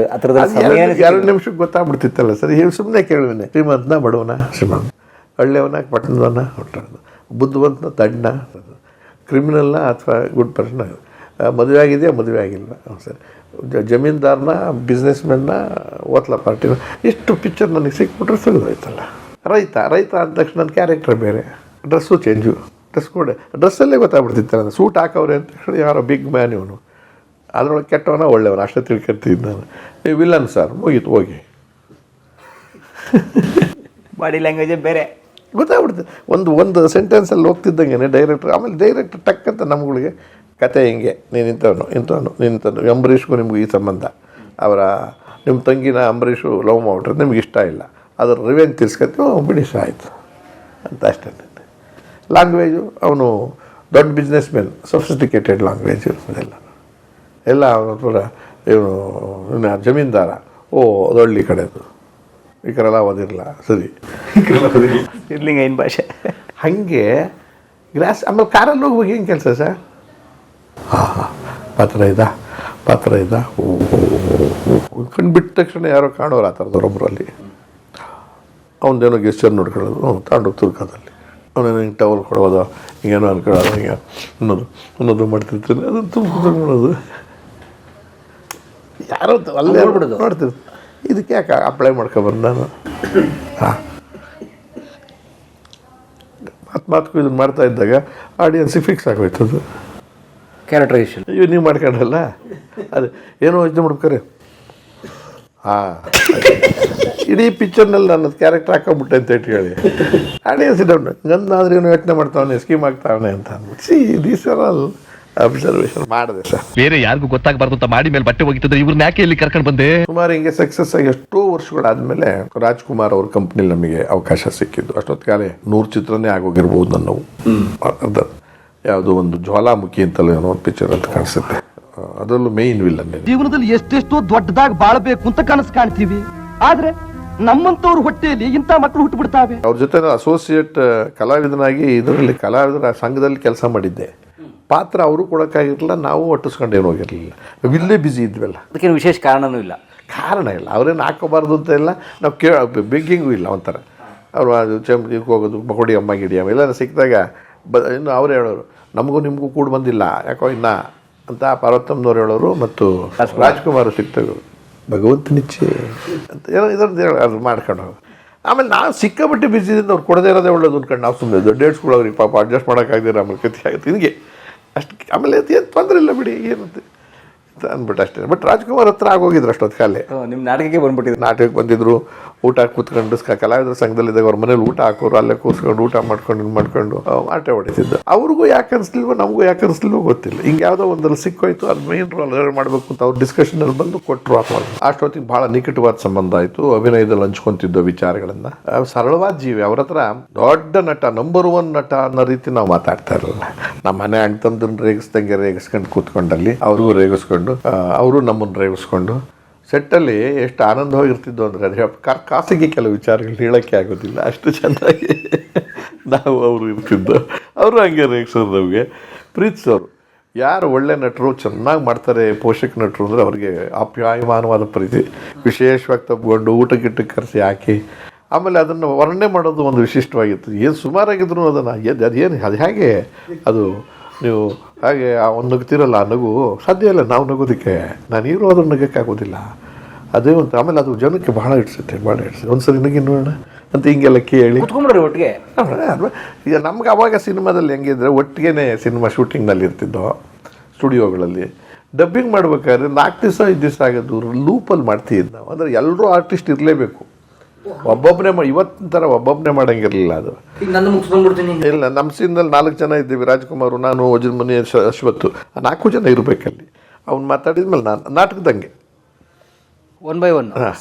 2 ನಿಮಿಷಕ್ಕೆ ಗೊತ್ತಾಗ್ಬಿಡ್ತಿತ್ತಲ್ಲ ಸರ್. ಹೇಳಿ ಸುಮ್ಮನೆ ಕೇಳುವೇನೆ, ಶ್ರೀಮಂತನ ಬಡವನ, ಶ್ರೀಮಂತ, ಹಳ್ಳಿಯವನ ಪಟ್ಟಣದವನ, ಬುದ್ಧಿವಂತನ ದಂಡ, ಕ್ರಿಮಿನಲ್ನ ಅಥವಾ ಗುಡ್ ಪರ್ಸನ್, ಮದುವೆ ಆಗಿದೆಯಾ ಮದುವೆ ಆಗಿಲ್ವಾ ಸರ್, ಜಮೀನ್ದಾರನ, ಬಿಸ್ನೆಸ್ ಮೆನ್ನ, ಓತ್ಲ ಪಾರ್ಟಿನ. ಇಷ್ಟು ಪಿಕ್ಚರ್ ನನಗೆ ಸಿಕ್ಬಿಟ್ರೆ ಸಿಗೋಯ್ತಲ್ಲ. ರೈತ ಅಂದ ತಕ್ಷಣ ನನ್ನ ಕ್ಯಾರೆಕ್ಟರ್ ಬೇರೆ, ಡ್ರೆಸ್ಸು ಚೇಂಜು, ಡ್ರೆಸ್ಸಲ್ಲೇ ಗೊತ್ತಾಗ್ಬಿಡ್ತಿತ್ತು. ನಾನು ಸೂಟ್ ಹಾಕವ್ರೆ ಅಂತ ಹೇಳಿ ಯಾರೋ ಬಿಗ್ ಮ್ಯಾನ್ ಇವನು, ಅದರೊಳಗೆ ಕೆಟ್ಟವನ ಒಳ್ಳೆಯವನು ಅಷ್ಟೇ ತಿಳ್ಕೊತಿದ್ದು ನಾನು. ನೀವು ವಿಲನ್ ಸರ್, ಮುಗೀತು ಹೋಗಿ. ಬಾಡಿ ಲ್ಯಾಂಗ್ವೇಜೇ ಬೇರೆ ಗೊತ್ತಾಗ್ಬಿಡ್ತು. ಒಂದು ಸೆಂಟೆನ್ಸಲ್ಲಿ ಹೋಗ್ತಿದ್ದಂಗೆ ಡೈರೆಕ್ಟ್ರ್. ಆಮೇಲೆ ಡೈರೆಕ್ಟ್ರ್ ಟಕ್ ಅಂತ ನಮ್ಗಳಿಗೆ ಕತೆ ಹಿಂಗೆ, ನೀನು ಇಂಥವನು ಅಂಬರೀಷ್ಗೂ ನಿಮಗೂ ಈ ಸಂಬಂಧ, ನಿಮ್ಮ ತಂಗಿನ ಅಂಬರೀಷು ಲವ್ ಮಾಡ್ಬಿಟ್ರೆ ನಿಮ್ಗೆ ಇಷ್ಟ ಇಲ್ಲ, ಅದರ ರಿವೆಂಜ್ ತಿರ್ಸ್ಕೊತೀವಿ, ಬಿಡಿ ಆಯಿತು ಅಂತ ಅಷ್ಟೇ. ಲ್ಯಾಂಗ್ವೇಜು ಅವನು ದೊಡ್ಡ ಬಿಸ್ನೆಸ್ ಮೆನ್, ಸೊಫಿಸ್ಟಿಕೇಟೆಡ್ ಲ್ಯಾಂಗ್ವೇಜು ಎಲ್ಲ ಅವನ ಪೂರ. ಇವನು ಜಮೀನ್ದಾರ, ಅದೊಳ್ಳಿ ಕಡೆದು, ಈ ಕಡೆಲ್ಲ ಓದಿರಲ್ಲ ಸರಿ, ಇರ್ಲಿಂಗ ಏನು ಭಾಷೆ ಹಾಗೆ ಗ್ಲಾಸ್. ಆಮೇಲೆ ಕಾರಲ್ಲಿ ಹೋಗ್ಬೇಕು ಏನು ಕೆಲಸ ಸರ್? ಪಾತ್ರ ಇದ್ದ ಕಂಡುಬಿಟ್ಟ ತಕ್ಷಣ ಯಾರೋ ಕಾಣೋರು ಆ ಥರದವ್ರೊಬ್ಬರು ಅಲ್ಲಿ. ಅವನದೇನೋ ಗೆಸ್ಚರ್ ನೋಡ್ಕೊಳ್ಳೋದು, ತಗೊಂಡೋಗಿ ತುರ್ಕೋದಲ್ಲಿ ಅವನೇನೋ ಹಿಂಗೆ ಟವಲ್ ಕೊಡೋದು, ಹಿಂಗೇನೋ ಅನ್ಕೊಳ್ಳೋದು, ಹಿಂಗೆ ಅನ್ನೋದು ಮಾಡ್ತಿರ್ತೀನಿ. ಅದನ್ನು ತುಂಬಿಡೋದು, ಯಾರೋ ಅಲ್ಲೇ ನೋಡ್ತಿರ್ತೀನಿ. ಇದಕ್ಕೆ ಯಾಕೆ ಅಪ್ಲೈ ಮಾಡ್ಕೊಬಂದು ನಾನು ಮಾತು ಇದನ್ನು ಮಾಡ್ತಾ ಇದ್ದಾಗ ಆಡಿಯನ್ಸಿಗೆ ಫಿಕ್ಸ್ ಆಗೋಯ್ತದು ಕ್ಯಾರೆಕ್ಟರೈಸೇಷನ್. ಅಯ್ಯೋ ನೀವು ಮಾಡ್ಕೊಂಡಲ್ಲ, ಅದು ಏನೋ ಯೋಚನೆ ಮಾಡ್ಬೇಕಾರೆ ಇಡೀ ಪಿಕ್ಚರ್ನಲ್ಲಿ ನನ್ನ ಕ್ಯಾರೆಕ್ಟರ್ ಹಾಕೊಂಬಿಟ್ಟೆ ಅಂತ ಹೇಳಿ ಆಡಿಯನ್ಸ್ ಇಡೋಣ ನನ್ನಾದ್ರೆ ಏನೋ ಯೋಚನೆ ಮಾಡ್ತಾವನೆ, ಸ್ಕೀಮ್ ಆಗ್ತಾವನೆ ಅಂತ ಅಂದ್ಬಿಟ್ಟು ದೀಸ್ ಆರ್ ಆಲ್ ಅಬ್ಸರ್ವೇಷನ್ ಮಾಡಿದೆ ಸರ್. ಬೇರೆ ಯಾರಿಗೂ ಗೊತ್ತಾಗಬಾರ್ದು ಅಂತ ಮಾಡಿ ಮೇಲೆ ಬಟ್ಟೆ ಹೋಗಿದ್ರೆ ಇವ್ರನ್ನ ಯಾಕೆ ಇಲ್ಲಿ ಕರ್ಕೊಂಡು ಬಂದೆ? ಸುಮಾರು ಹಿಂಗೆ ಸಕ್ಸಸ್ ಆಗಿ ಎಷ್ಟೋ ವರ್ಷಗಳಾದ್ಮೇಲೆ ರಾಜ್ಕುಮಾರ್ ಅವ್ರ ಕಂಪ್ನಿಲಿ ನಮಗೆ ಅವಕಾಶ ಸಿಕ್ಕಿದ್ದು. ಅಷ್ಟೊತ್ತಿಗಾಲೆ 100 ಚಿತ್ರನೇ ಆಗೋಗಿರ್ಬೋದು ನಾವು. ಯಾವುದೋ ಒಂದು ಜ್ವಾಲಾಮುಖಿ ಅಂತಲೂ ಏನೋ ಒಂದು ಪಿಕ್ಚರ್ ಅಂತ ಕಾಣಿಸುತ್ತೆ, ಅದರಲ್ಲೂ ಮೇಯ್ನ್ ವಿಲ್ಲನ್. ಜೀವನದಲ್ಲಿ ಎಷ್ಟೆಷ್ಟೋ ದೊಡ್ಡದಾಗಿ ಬಾಳಬೇಕು ಅಂತ ಕನಸು ಕಾಣ್ತೀವಿ, ಆದ್ರೆ ನಮ್ಮಂತವ್ರ ಹೊಟ್ಟೆಯಲ್ಲಿ ಇಂಥ ಮಕ್ಕಳು ಹುಟ್ಟುಬಿಡ್ತಾವೆ. ಅವ್ರ ಜೊತೆ ಅಸೋಸಿಯೇಟ್ ಕಲಾವಿದನಾಗಿ ಇದರಲ್ಲಿ ಕಲಾವಿದರ ಸಂಘದಲ್ಲಿ ಕೆಲಸ ಮಾಡಿದ್ದೆ. ಪಾತ್ರ ಅವರು ಕೊಡೋಕ್ಕಾಗಿರಲಿಲ್ಲ, ನಾವು ಒಟ್ಟಿಸ್ಕೊಂಡು ಏನು ಹೋಗಿರಲಿಲ್ಲ, ಇಲ್ಲೇ ಬ್ಯುಸಿ ಇದ್ವಲ್ಲ. ಅದಕ್ಕೇನು ವಿಶೇಷ ಕಾರಣನೂ ಇಲ್ಲ, ಕಾರಣ ಇಲ್ಲ. ಅವರೇನು ಹಾಕೋಬಾರ್ದು ಅಂತ ಇಲ್ಲ, ನಾವು ಬೆಗ್ಗಿಂಗೂ ಇಲ್ಲ. ಒಂಥರ ಅವರು ಇದಕ್ಕೆ ಹೋಗೋದು, ಬಕೋಡಿ ಅಮ್ಮ ಗಿಡಿ ಅಮ್ಮ ಎಲ್ಲ ಸಿಕ್ಕಿದಾಗ ಇನ್ನು ಅವರೇ ಹೇಳೋರು, ನಮಗೂ ನಿಮಗೂ ಕೂಡ ಬಂದಿಲ್ಲ ಯಾಕೋ ಇನ್ನ ಅಂತ ಪಾರ್ವತಮ್ಮನವ್ರು ಹೇಳೋರು. ಮತ್ತು ರಾಜ್ಕುಮಾರ್ ಸಿಕ್ತಾಗ ಭಗವಂತನಿಚ್ಛೆ ಅಂತ ಏನೋ ಇದನ್ನು ಹೇಳಿ ಅದು ಮಾಡ್ಕೊಂಡು ಹೋಗೋದು. ಆಮೇಲೆ ನಾವು ಸಿಕ್ಕಾಪಟ್ಟೆ ಬಿಸಿದಿಂದ ಅವ್ರು ಕೊಡದೇ ಇರೋದೇ ಒಳ್ಳೇದು ಅಂದ್ಕೊಂಡು ನಾವು ಸುಮ್ಮನೆ ದೊಡ್ಡ ಡೇಟ್ಸ್ಗಳವ್ರಿಗೆ ಪಾಪ ಅಡ್ಜಸ್ಟ್ ಮಾಡೋಕ್ಕಾಗದಿರ ಆಮೇಲೆ ಕತಿ ಆಗುತ್ತೆ ಹಿಂಗೆ ಅಷ್ಟು. ಆಮೇಲೆ ಏನು ತೊಂದರೆ ಇಲ್ಲ ಬಿಡಿ ಏನಂತೆ ಅಂತ ಅಂದ್ಬಿಟ್ಟು ಅಷ್ಟೇ. ಬಟ್ ರಾಜ್ಕುಮಾರ್ ಹತ್ರ ಆಗೋಗಿದ್ರು ಅಷ್ಟೊತ್ತು ಕಾಲೇ. ನಿಮ್ಮ ನಾಟಕಕ್ಕೆ ಬಂದ್ಬಿಟ್ಟಿದ್ರು. ನಾಟಕಕ್ಕೆ ಬಂದಿದ್ರು, ಊಟ ಕೂತ್ಕೊಂಡು ಕಲಾವಿದರ ಸಂಘದಲ್ಲಿದ್ದಾಗ ಅವ್ರ ಮನೇಲಿ ಊಟ ಹಾಕೋರು, ಅಲ್ಲೇ ಕೂತ್ಕೊಂಡು ಊಟ ಮಾಡ್ಕೊಂಡು ಇದು ಮಾಡ್ಕೊಂಡು ಆಟೆ ಹೊಡಿತಿದ್ದು. ಅವ್ರಿಗೂ ಯಾಕೆ ಅನಿಸ್ಲಿಲ್ವೋ ನಮಗೂ ಯಾಕೆ ಅನಿಸ್ಲಿಲ್ವೋ ಗೊತ್ತಿಲ್ಲ. ಹಿಂಗೆ ಯಾವುದೋ ಒಂದಲ್ಲಿ ಸಿಕ್ಕೋಯ್ತು, ಅದು ಮೇನ್ ರೋಲ್ ಮಾಡಬೇಕು ಅಂತ ಅವ್ರ ಡಿಸ್ಕಷನಲ್ಲಿ ಬಂದು ಕೊಟ್ಟರು. ಅಷ್ಟೊತ್ತಿಗೆ ಭಾಳ ನಿಕಟವಾದ ಸಂಬಂಧ ಆಯಿತು. ಅಭಿನಯದಲ್ಲಿ ಹಂಚ್ಕೊಂತಿದ್ದೋ ವಿಚಾರಗಳನ್ನು. ಸರಳವಾದ ಜೀವಿ. ಅವ್ರ ಹತ್ರ ದೊಡ್ಡ ನಟ, ನಂಬರ್ 1 ನಟ ಅನ್ನೋ ರೀತಿ ನಾವು ಮಾತಾಡ್ತಾ ಇರಲಿಲ್ಲ. ನಮ್ಮ ಮನೆ ಅಣ್ಣ ತಮ್ಮದನ್ನ ರೇಗಿಸ್ದಂಗೆ ರೇಗಿಸ್ಕೊಂಡು ಕೂತ್ಕೊಂಡಲ್ಲಿ ಅವ್ರಿಗೂ ರೇಗಿಸ್ಕೊಂಡು, ಅವರು ನಮ್ಮನ್ನು ರೇಗಿಸ್ಕೊಂಡು ಸೆಟ್ಟಲ್ಲಿ ಎಷ್ಟು ಆನಂದವಾಗಿರ್ತಿದ್ದೋ ಅಂದರೆ ಅದು ಖಾಸಗಿ ಕೆಲವು ವಿಚಾರಗಳು ಹೇಳೋಕ್ಕೆ ಆಗೋದಿಲ್ಲ, ಅಷ್ಟು ಚೆನ್ನಾಗಿ ನಾವು ಅವರು ಇರ್ತಿದ್ದೋ. ಅವರು ಹಂಗೆ ರೇಗಿಸೋರು, ನಮಗೆ ಪ್ರೀತಿಸೋರು. ಯಾರು ಒಳ್ಳೆ ನಟರು ಚೆನ್ನಾಗಿ ಮಾಡ್ತಾರೆ ಪೋಷಕ ನಟರು ಅಂದರೆ ಅವ್ರಿಗೆ ಆಪ್ಯಾಯಮಾನವಾದ ಪ್ರೀತಿ, ವಿಶೇಷವಾಗಿ ತಗೊಂಡು ಊಟಕ್ಕೆ ಕರೆಸಿ ಹಾಕಿ ಆಮೇಲೆ ಅದನ್ನು ವರ್ಣನೆ ಮಾಡೋದು ಒಂದು ವಿಶಿಷ್ಟವಾಗಿತ್ತು. ಏನು ಸುಮಾರಾಗಿದ್ರು ಅದನ್ನು ಅದು ಹೇಗೆ ಅದು ನೀವು ಹಾಗೆ ಒಂದು ನಗ್ತಿರಲ್ಲ, ಆ ನಗು ಸಾಧ್ಯ ಇಲ್ಲ ನಾವು ನಗೋದಕ್ಕೆ. ನಾನು ಇರೋದ್ರ ನಗೋಕ್ಕಾಗೋದಿಲ್ಲ. ಅದೇ ಒಂದು ಆಮೇಲೆ ಅದು ಜನಕ್ಕೆ ಭಾಳ ಇಡ್ಸುತ್ತೆ. ಒಂದು ಸರಿ ನಗಿ ನೋಡೋಣ ಅಂತ ಹಿಂಗೆಲ್ಲ ಕೇಳಿ ಕುತ್ಕೊಂಡ್ರಿ ಒಟ್ಟಿಗೆ. ಈಗ ನಮ್ಗೆ ಅವಾಗ ಸಿನಿಮಾದಲ್ಲಿ ಹೆಂಗಿದ್ರೆ ಒಟ್ಟಿಗೆ ಸಿನಿಮಾ ಶೂಟಿಂಗ್ನಲ್ಲಿ ಇರ್ತಿದ್ದೋ ಸ್ಟುಡಿಯೋಗಳಲ್ಲಿ. ಡಬ್ಬಿಂಗ್ ಮಾಡ್ಬೇಕಾದ್ರೆ 4 ದಿವಸ 5 ದಿವಸ ಆಗೋದು ಲೂಪಲ್ಲಿ ಮಾಡ್ತಿದ್ದು ನಾವು. ಅಂದರೆ ಎಲ್ಲರೂ ಆರ್ಟಿಸ್ಟ್ ಇರಲೇಬೇಕು. ಒಬ್ಬೊಬ್ಬನೇ ಇವತ್ತಿನ ಥರ ಒಬ್ಬೊಬ್ಬನೇ ಮಾಡೋಂಗಿರಲಿಲ್ಲ ಅದು. ಇಲ್ಲ, ನಮ್ಮ ಸೀನ್ನಲ್ಲಿ 4 ಜನ ಇದ್ದೀವಿ, ರಾಜ್ಕುಮಾರು, ನಾನು, ವಜ್ರಮುನಿ, ಅಶ್ವತ್ತು, 4 ಜನ ಇರಬೇಕಲ್ಲಿ. ಅವ್ನು ಮಾತಾಡಿದ್ಮೇಲೆ ನಾನು ನಾಟಕದಂಗೆ 1 by 1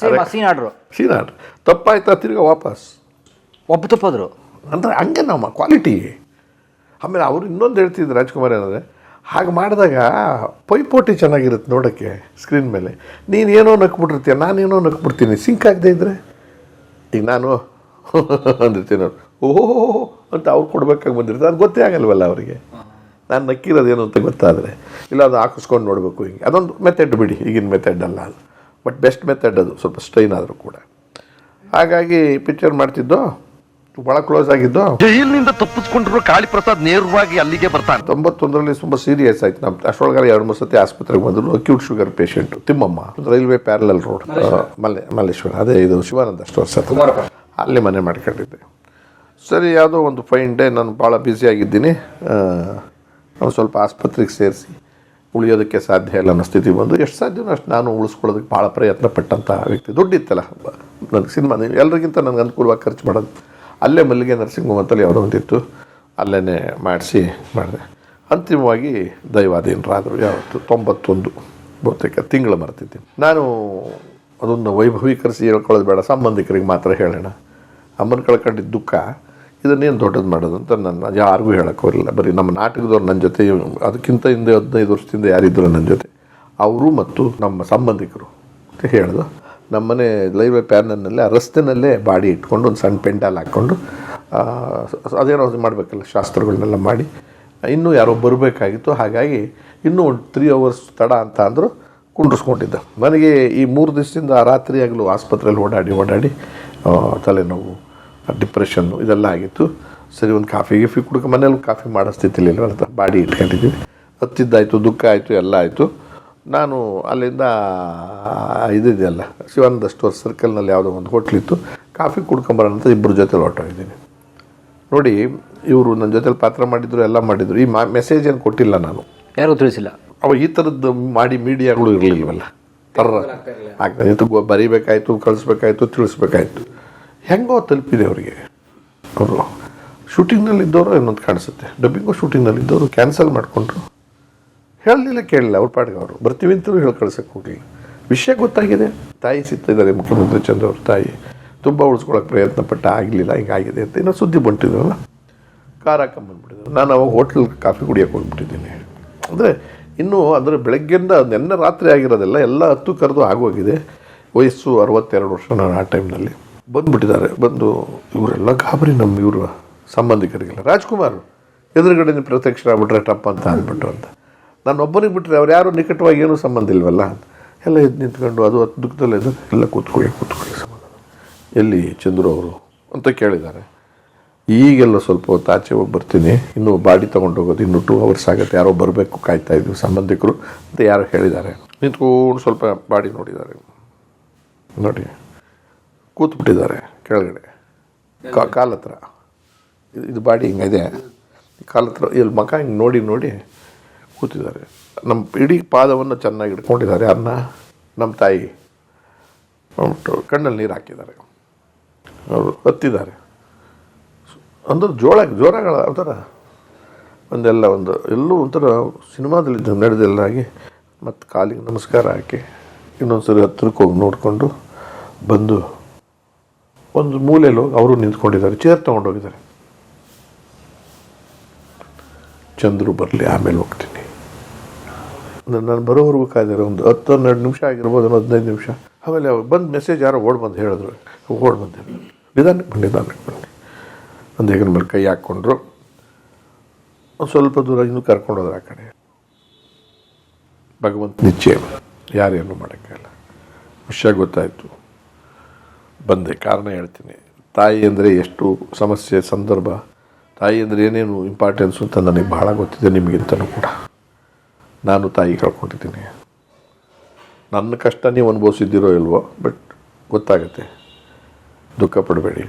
ಸೀನ್ ಆರ್ಡ್ರು ತಪ್ಪಾಯ್ತಾ ತಿರ್ಗಾ ವಾಪಸ್ ತಪ್ಪದ್ರು ಅಂದರೆ ಹಂಗೆ ನಮ್ಮ ಕ್ವಾಲಿಟಿ. ಆಮೇಲೆ ಅವರು ಇನ್ನೊಂದು ಹೇಳ್ತಿದ್ರು ರಾಜ್ಕುಮಾರ್ ಏನಂದರೆ, ಹಾಗೆ ಮಾಡಿದಾಗ ಪೈಪೋಟಿ ಚೆನ್ನಾಗಿರುತ್ತೆ ನೋಡೋಕ್ಕೆ ಸ್ಕ್ರೀನ್ ಮೇಲೆ. ನೀನೇನೋ ನಕ್ಬಿಟ್ಟಿರ್ತೀಯ, ನಾನೇನೋ ನಕ್ಬಿಡ್ತೀನಿ, ಸಿಂಕ್ ಆಗದೆ ಇದ್ದರೆ. ಈಗ ನಾನು ಅಂದಿರ್ತೀನಿ, ಓಹೋ ಅಂತ ಅವ್ರು ಕೊಡ್ಬೇಕಾಗಿ ಬಂದಿರ್ತಾರೆ. ಅದು ಗೊತ್ತೇ ಆಗಲ್ವಲ್ಲ ಅವರಿಗೆ ನಾನು ನಕ್ಕಿರೋದೇನು ಅಂತ ಗೊತ್ತಾದರೆ. ಇಲ್ಲ ಅದು ಹಾಕಿಸ್ಕೊಂಡು ನೋಡಬೇಕು. ಹಿಂಗೆ ಅದೊಂದು ಮೆಥಡ್ ಬಿಡಿ, ಈಗಿನ ಮೆಥಡ್ ಅಲ್ಲ ಅದು, ಬಟ್ ಬೆಸ್ಟ್ ಮೆಥಡ್ ಅದು, ಸ್ವಲ್ಪ ಸ್ಟ್ರೈನ್ ಆದರೂ ಕೂಡ. ಹಾಗಾಗಿ ಪಿಕ್ಚರ್ ಮಾಡ್ತಿದ್ದೋ, ಭಾಳ ಕ್ಲೋಸ್ ಆಗಿದ್ದೋ. ಜೈಲಿನಿಂದ ತಪ್ಪಿಸ್ಕೊಂಡ್ರು ಕಾಳಿಪ್ರಸಾದ್ ನೇರವಾಗಿ ಅಲ್ಲಿಗೆ ಬರ್ತಾನೆ. 91ರಲ್ಲಿ ತುಂಬ ಸೀರಿಯಸ್ ಆಯ್ತು. ನಮ್ಮ ಅಷ್ಟೊಳಗಾರ 2-3 ಸತಿ ಆಸ್ಪತ್ರೆಗೆ ಬಂದರು. Acute sugar patient Thimmamma, railway parallel road, Malleshwara, ಅದೇ ಇದು ಶಿವಾನಂದ ಸ್ಟೋರ್ಸ್ ಹತ್ರ, ಅಲ್ಲಿ ಮನೆ ಮಾಡ್ಕೊಂಡಿದ್ದೆ. ಸರಿ, ಯಾವುದೋ ಒಂದು ಫೈನ್ ಡೇ ನಾನು ಭಾಳ ಬ್ಯುಸಿಯಾಗಿದ್ದೀನಿ, ನಾನು ಸ್ವಲ್ಪ ಆಸ್ಪತ್ರೆಗೆ ಸೇರಿಸಿ ಉಳಿಯೋದಕ್ಕೆ ಸಾಧ್ಯ ಇಲ್ಲ ಅನ್ನೋ ಸ್ಥಿತಿ ಬಂದು, ಎಷ್ಟು ಸಾಧ್ಯವೋ ಅಷ್ಟು ನಾನು ಉಳಿಸ್ಕೊಳ್ಳೋದಕ್ಕೆ ಭಾಳ ಪ್ರಯತ್ನ ಪಟ್ಟಂಥ ವ್ಯಕ್ತಿ. ದುಡ್ಡಿತ್ತಲ್ಲ ನನಗೆ, ಸಿನಿಮಾ ಎಲ್ಲರಿಗಿಂತ ನನಗೆ ಅನುಕೂಲವಾಗಿ ಖರ್ಚು ಮಾಡೋದು. ಅಲ್ಲೇ ಮಲ್ಲಿಗೆ ನರ್ಸಿಂಗ್ ಹೋಮ್ ಅಂತಲ್ಲಿ ಯಾವುದೋ ಒಂದಿತ್ತು, ಅಲ್ಲೇ ಮಾಡಿಸಿ ಮಾಡಿದೆ. ಅಂತಿಮವಾಗಿ ದೈವಾಧೀನರಾದರು. ಯಾವತ್ತು 91 ಬಹುತೇಕ ತಿಂಗಳು ಮರ್ತಿದ್ದೀನಿ ನಾನು. ಅದನ್ನು ವೈಭವೀಕರಿಸಿ ಹೇಳ್ಕೊಳ್ಳೋದು ಬೇಡ, ಸಂಬಂಧಿಕರಿಗೆ ಮಾತ್ರ ಹೇಳೋಣ. ಅಮ್ಮನ ಕಳ್ಕೊಂಡಿದ್ದ ದುಃಖ ಇದನ್ನೇನು ದೊಡ್ಡದು ಮಾಡೋದು ಅಂತ ನನ್ನ ಯಾರಿಗೂ ಹೇಳೋಕ್ಕೆ ಬರಲಿಲ್ಲ. ಬರೀ ನಮ್ಮ ನಾಟಕದವ್ರು ನನ್ನ ಜೊತೆ, ಅದಕ್ಕಿಂತ ಹಿಂದೆ 15 ವರ್ಷದಿಂದ ಯಾರಿದ್ದರು ನನ್ನ ಜೊತೆ, ಅವರು ಮತ್ತು ನಮ್ಮ ಸಂಬಂಧಿಕರು ಅಂತ ಹೇಳಿದ್ರು. ನಮ್ಮನೆ ರೈಲ್ವೆ ಪ್ಯಾನಲ್ನಲ್ಲೇ, ಆ ರಸ್ತೆನಲ್ಲೇ ಬಾಡಿ ಇಟ್ಕೊಂಡು ಒಂದು ಸಣ್ಣ ಪೆಂಡಾಲ್ ಹಾಕ್ಕೊಂಡು ಅದೇನೋ ಮಾಡಬೇಕಲ್ಲ ಶಾಸ್ತ್ರಗಳನ್ನೆಲ್ಲ ಮಾಡಿ, ಇನ್ನೂ ಯಾರೋ ಬರಬೇಕಾಗಿತ್ತು. ಹಾಗಾಗಿ ಇನ್ನೂ ಒಂದು 3 hours ತಡ ಅಂತ ಅಂದರು, ಕುಂಡ್ರಿಸ್ಕೊಂಡಿದ್ದ. ನನಗೆ ಈ 3 ದಿವಸದಿಂದ ರಾತ್ರಿ ಆಗಲೂ ಆಸ್ಪತ್ರೆಯಲ್ಲಿ ಓಡಾಡಿ ತಲೆನೋವು, ಡಿಪ್ರೆಷನ್ನು ಇದೆಲ್ಲ ಆಗಿತ್ತು. ಸರಿ, ಒಂದು ಕಾಫಿ ಕುಡ್ಕ ಮನೇಲಿ ಕಾಫಿ ಮಾಡೋ ಸ್ಥಿತಿಲಿ ಇಲ್ವಲ್ಲ, ಬಾಡಿ ಇಟ್ಕೊಂಡಿದ್ದೀವಿ. ಹತ್ತಿದ್ದಾಯಿತು, ದುಃಖ ಆಯಿತು, ಎಲ್ಲ ಆಯಿತು. ನಾನು ಅಲ್ಲಿಂದ ಇದೆಯಲ್ಲ ಶಿವಾನಂದ ಸ್ಟೋರ್ ಸರ್ಕಲ್ನಲ್ಲಿ ಯಾವುದೋ ಒಂದು ಹೋಟ್ಲಿತ್ತು, ಕಾಫಿ ಕುಡ್ಕೊಂಬರೋಣ ಅಂತ 2 ಜೊತೆ ಹೊರಟೋಗಿದ್ದೀನಿ. ನೋಡಿ, ಇವರು ನನ್ನ ಜೊತೆಲಿ ಪಾತ್ರ ಮಾಡಿದ್ರು, ಎಲ್ಲ ಮಾಡಿದ್ರು. ಈ ಮೆಸೇಜ್ ಏನು ಕೊಟ್ಟಿಲ್ಲ ನಾನು, ಯಾರಿಗೂ ತಿಳಿಸಿಲ್ಲ. ಅವ ಈ ಥರದ್ದು ಮಾಡಿ ಮೀಡಿಯಾಗಳು ಇರಲಿಲ್ವಲ್ಲ, ಆಗ್ತಾಯಿತ್ತು. ಬರೀಬೇಕಾಯ್ತು, ಕಳಿಸ್ಬೇಕಾಯ್ತು, ತಿಳಿಸ್ಬೇಕಾಯ್ತು. ಹೆಂಗೋ ತಲುಪಿದೆ ಅವರಿಗೆ. ಅವರು ಶೂಟಿಂಗ್ನಲ್ಲಿದ್ದವರು ಇನ್ನೊಂದು ಕಾಣಿಸುತ್ತೆ, ಡಬ್ಬಿಂಗು ಶೂಟಿಂಗ್ನಲ್ಲಿದ್ದವರು ಕ್ಯಾನ್ಸಲ್ ಮಾಡಿಕೊಂಡ್ರು. ಹೇಳಲಿಲ್ಲ, ಕೇಳಲಿಲ್ಲ, ಅವ್ರ ಪಾಡಿಗೆ ಅವರು ಬರ್ತೀವಿ ಅಂತಲೂ ಹೇಳಿ ಕಳ್ಸೋಕ್ಕೆ ಹೋಗಲಿಲ್ಲ. ವಿಷಯ ಗೊತ್ತಾಗಿದೆ. ತಾಯಿ ಸಿಗ್ತಿದ್ದಾರೆ, ಮುಖ್ಯಮಂತ್ರಿ ಚಂದ್ರ ಅವ್ರ ತಾಯಿ ತುಂಬ ಉಳಿಸ್ಕೊಳ್ಳೋಕೆ ಪ್ರಯತ್ನ ಪಟ್ಟ, ಆಗಲಿಲ್ಲ, ಹಿಂಗಾಗಿದೆ ಅಂತ ಇನ್ನೂ ಸುದ್ದಿ ಬಂಟಿದ್ರಲ್ಲ. ಕಾರ್ ಹಾಕೊಂಬಂದ್ಬಿಟ್ಟಿದ್ರು. ನಾನು ಅವಾಗ ಹೋಟ್ಲ್ ಕಾಫಿ ಕುಡಿಯೋಕೆ ಹೋಗ್ಬಿಟ್ಟಿದ್ದೀನಿ. ಅಂದರೆ ಇನ್ನೂ ಅಂದರೆ ಬೆಳಗ್ಗೆಯಿಂದ ನೆನ್ನೆ ರಾತ್ರಿ ಆಗಿರೋದೆಲ್ಲ ಎಲ್ಲ ಹತ್ತು ಕರೆದು ಆಗೋಗಿದೆ. ವಯಸ್ಸು 62 ವರ್ಷ ನಾನು ಆ ಟೈಮ್ನಲ್ಲಿ. ಬಂದುಬಿಟ್ಟಿದ್ದಾರೆ. ಬಂದು ಇವರೆಲ್ಲ ಗಾಬರಿ, ನಮ್ಮ ಇವರು ಸಂಬಂಧಿಕರಿಗೆಲ್ಲ. ರಾಜ್ಕುಮಾರ್ ಎದುರುಗಡೆ ಪ್ರತ್ಯಕ್ಷರಾಗ್ಬಿಟ್ರೆ ಟಪ್ ಅಂತ ಅಂದ್ಬಿಟ್ಟು ಅಂತ. ನಾನು ಒಬ್ಬನಿಗೆ ಬಿಟ್ಟರೆ ಅವ್ರು ಯಾರು ನಿಕಟವಾಗಿ ಏನೂ ಸಂಬಂಧ ಇಲ್ವಲ್ಲ. ಎಲ್ಲ ಎದ್ದು ನಿಂತ್ಕೊಂಡು ಅದು ದುಃಖದಲ್ಲಿ ಎಲ್ಲ ಕೂತ್ಕೊಳ್ಳಿ ಸಮಾಧಾನ. ಎಲ್ಲಿ ಚಂದ್ರು ಅವರು ಅಂತ ಕೇಳಿದ್ದಾರೆ. ಈಗೆಲ್ಲ ಸ್ವಲ್ಪ ಹೊತ್ತು ಆಚೆ ಹೋಗಿ ಬರ್ತೀನಿ, ಇನ್ನೂ ಬಾಡಿ ತೊಗೊಂಡೋಗೋದು ಇನ್ನೂ 2 hours ಆಗುತ್ತೆ, ಯಾರೋ ಬರಬೇಕು, ಕಾಯ್ತಾ ಇದ್ವಿ ಸಂಬಂಧಿಕರು ಅಂತ ಯಾರೋ ಹೇಳಿದ್ದಾರೆ. ನಿಂತ್ಕೊಂಡು ಸ್ವಲ್ಪ ಬಾಡಿ ನೋಡಿದ್ದಾರೆ. ನೋಡಿ, ಕೂತ್ಬಿಟ್ಟಿದ್ದಾರೆ ಕೆಳಗಡೆ ಕಾಲ ಹತ್ರ. ಇದು ಬಾಡಿ ಹಿಂಗಿದೆ, ಕಾಲ ಹತ್ರ ಇಲ್ಲಿ ಮಕ ಹಿಂಗೆ ನೋಡಿ ಕೂತಿದ್ದಾರೆ. ನಮ್ಮ ಇಡೀ ಪಾದವನ್ನು ಚೆನ್ನಾಗಿ ಹಿಡ್ಕೊಂಡಿದ್ದಾರೆ. ಅನ್ನ ನಮ್ಮ ತಾಯಿ ಅಂದ್ಬಿಟ್ಟು ಕಣ್ಣಲ್ಲಿ ನೀರು ಹಾಕಿದ್ದಾರೆ. ಅವರು ಹತ್ತಿದ್ದಾರೆ ಅಂದ್ರೆ ಜೋರಾಗಳ ಒಂಥರ ಒಂದೆಲ್ಲ ಎಲ್ಲೂ ಒಂಥರ ಸಿನಿಮಾದಲ್ಲಿ ನಡೆದೆಲ್ಲ ಆಗಿ ಮತ್ತು ಕಾಲಿಗೆ ನಮಸ್ಕಾರ ಹಾಕಿ ಇನ್ನೊಂದು ಸರಿ ಹತ್ತಿರಕ್ಕೆ ಹೋಗಿ ನೋಡಿಕೊಂಡು ಬಂದು ಒಂದು ಮೂಲೆಯಲ್ಲಿ ಹೋಗಿ ಅವರು ನಿಂತ್ಕೊಂಡಿದ್ದಾರೆ, ಚೇರ್ ತೊಗೊಂಡೋಗಿದ್ದಾರೆ. ಚಂದ್ರು ಬರಲಿ ಆಮೇಲೆ ಹೋಗ್ತೀನಿ, ನಾನು ಬರೋವರೆಗೂ ಕಾಯ್ದಾರೆ. ಒಂದು 10-12 ನಿಮಿಷ ಆಗಿರ್ಬೋದು, 15 ನಿಮಿಷ. ಆಮೇಲೆ ಬಂದು ಮೆಸೇಜ್ ಯಾರೋ ಬಂದು ಹೇಳಿದ್ರು, ಬಂದೆ ನಿಧಾನಕ್ಕೆ ಬನ್ನಿ. ಒಂದು ಹೆಗನ ಮೇಲೆ ಕೈ ಹಾಕ್ಕೊಂಡ್ರು. ಒಂದು ಸ್ವಲ್ಪ ದೂರ ಇನ್ನೂ ಕರ್ಕೊಂಡೋದ್ರು ಆ ಕಡೆ. ಭಗವಂತ ನಿಶ್ಚಯ, ಯಾರೇನು ಮಾಡೋಕ್ಕಾಗಲ್ಲ. ವಿಷಯ ಗೊತ್ತಾಯಿತು, ಬಂದೆ. ಕಾರಣ ಹೇಳ್ತೀನಿ, ತಾಯಿ ಅಂದರೆ ಎಷ್ಟು ಸಮಸ್ಯೆ ಸಂದರ್ಭ, ತಾಯಿ ಅಂದರೆ ಏನೇನು ಇಂಪಾರ್ಟೆನ್ಸು ಅಂತ ನನಗೆ ಭಾಳ ಗೊತ್ತಿದೆ, ನಿಮಗಿಂತನೂ ಕೂಡ. ನಾನು ತಾಯಿ ಕಳ್ಕೊಂಡಿದ್ದೀನಿ. ನನ್ನ ಕಷ್ಟ ನೀವು ಅನುಭವಿಸಿದ್ದೀರೋ ಇಲ್ವೋ, ಬಟ್ ಗೊತ್ತಾಗುತ್ತೆ. ದುಃಖ ಪಡಬೇಡಿ,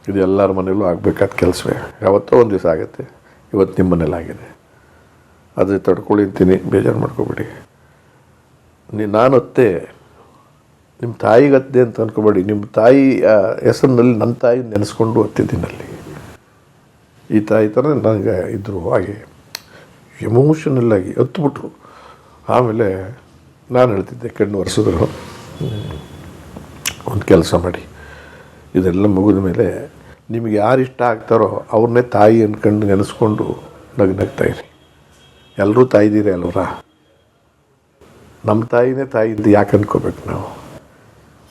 ಇದು ಎಲ್ಲರ ಮನೆಯಲ್ಲೂ ಆಗಬೇಕಾದ ಕೆಲಸವೇ. ಯಾವತ್ತೋ ಒಂದು ದಿವಸ ಆಗುತ್ತೆ. ಇವತ್ತು ನಿಮ್ಮ ಮನೇಲಿ ಆಗಿದೆ, ಅದೇ ತಡ್ಕೊಳ್ಳಿ ಅಂತೀನಿ, ಬೇಜಾರು ಮಾಡ್ಕೋಬೇಡಿ. ನಾನತ್ತೆ ನಿಮ್ಮ ತಾಯಿಗತ್ತೆ ಅಂತ ಅಂದ್ಕೋಬೇಡಿ. ನಿಮ್ಮ ತಾಯಿ ಹೆಸರಿನಲ್ಲಿ ನನ್ನ ತಾಯಿ ನೆನೆಸ್ಕೊಂಡು ಹತ್ತಿದ್ದೀನಲ್ಲಿ. ಈ ತಾಯಿ ಥರ ನನಗೆ ಇದ್ದರು, ಹಾಗೆ ಎಮೋಷನಲ್ ಆಗಿ ಹತ್ಬಿಟ್ರು. ಆಮೇಲೆ ನಾನು ಹೇಳ್ತಿದ್ದೆ, ಕಣ್ಣು ಒರೆಸಿದ್ರು, ಒಂದು ಕೆಲಸ ಮಾಡಿ, ಇದೆಲ್ಲ ಮುಗಿದ ಮೇಲೆ ನಿಮಗೆ ಯಾರು ಇಷ್ಟ ಆಗ್ತಾರೋ ಅವ್ರನ್ನೇ ತಾಯಿ ಅಂದ್ಕೊಂಡು ನೆನೆಸ್ಕೊಂಡು ನಗ್ತಾಯಿರಿ. ಎಲ್ಲರೂ ತಾಯಿದ್ದೀರಿ ಅಲ್ವರ, ನಮ್ಮ ತಾಯಿನೇ ತಾಯಿ ಅಂತ ಯಾಕೆ ಅಂದ್ಕೋಬೇಕು ನಾವು?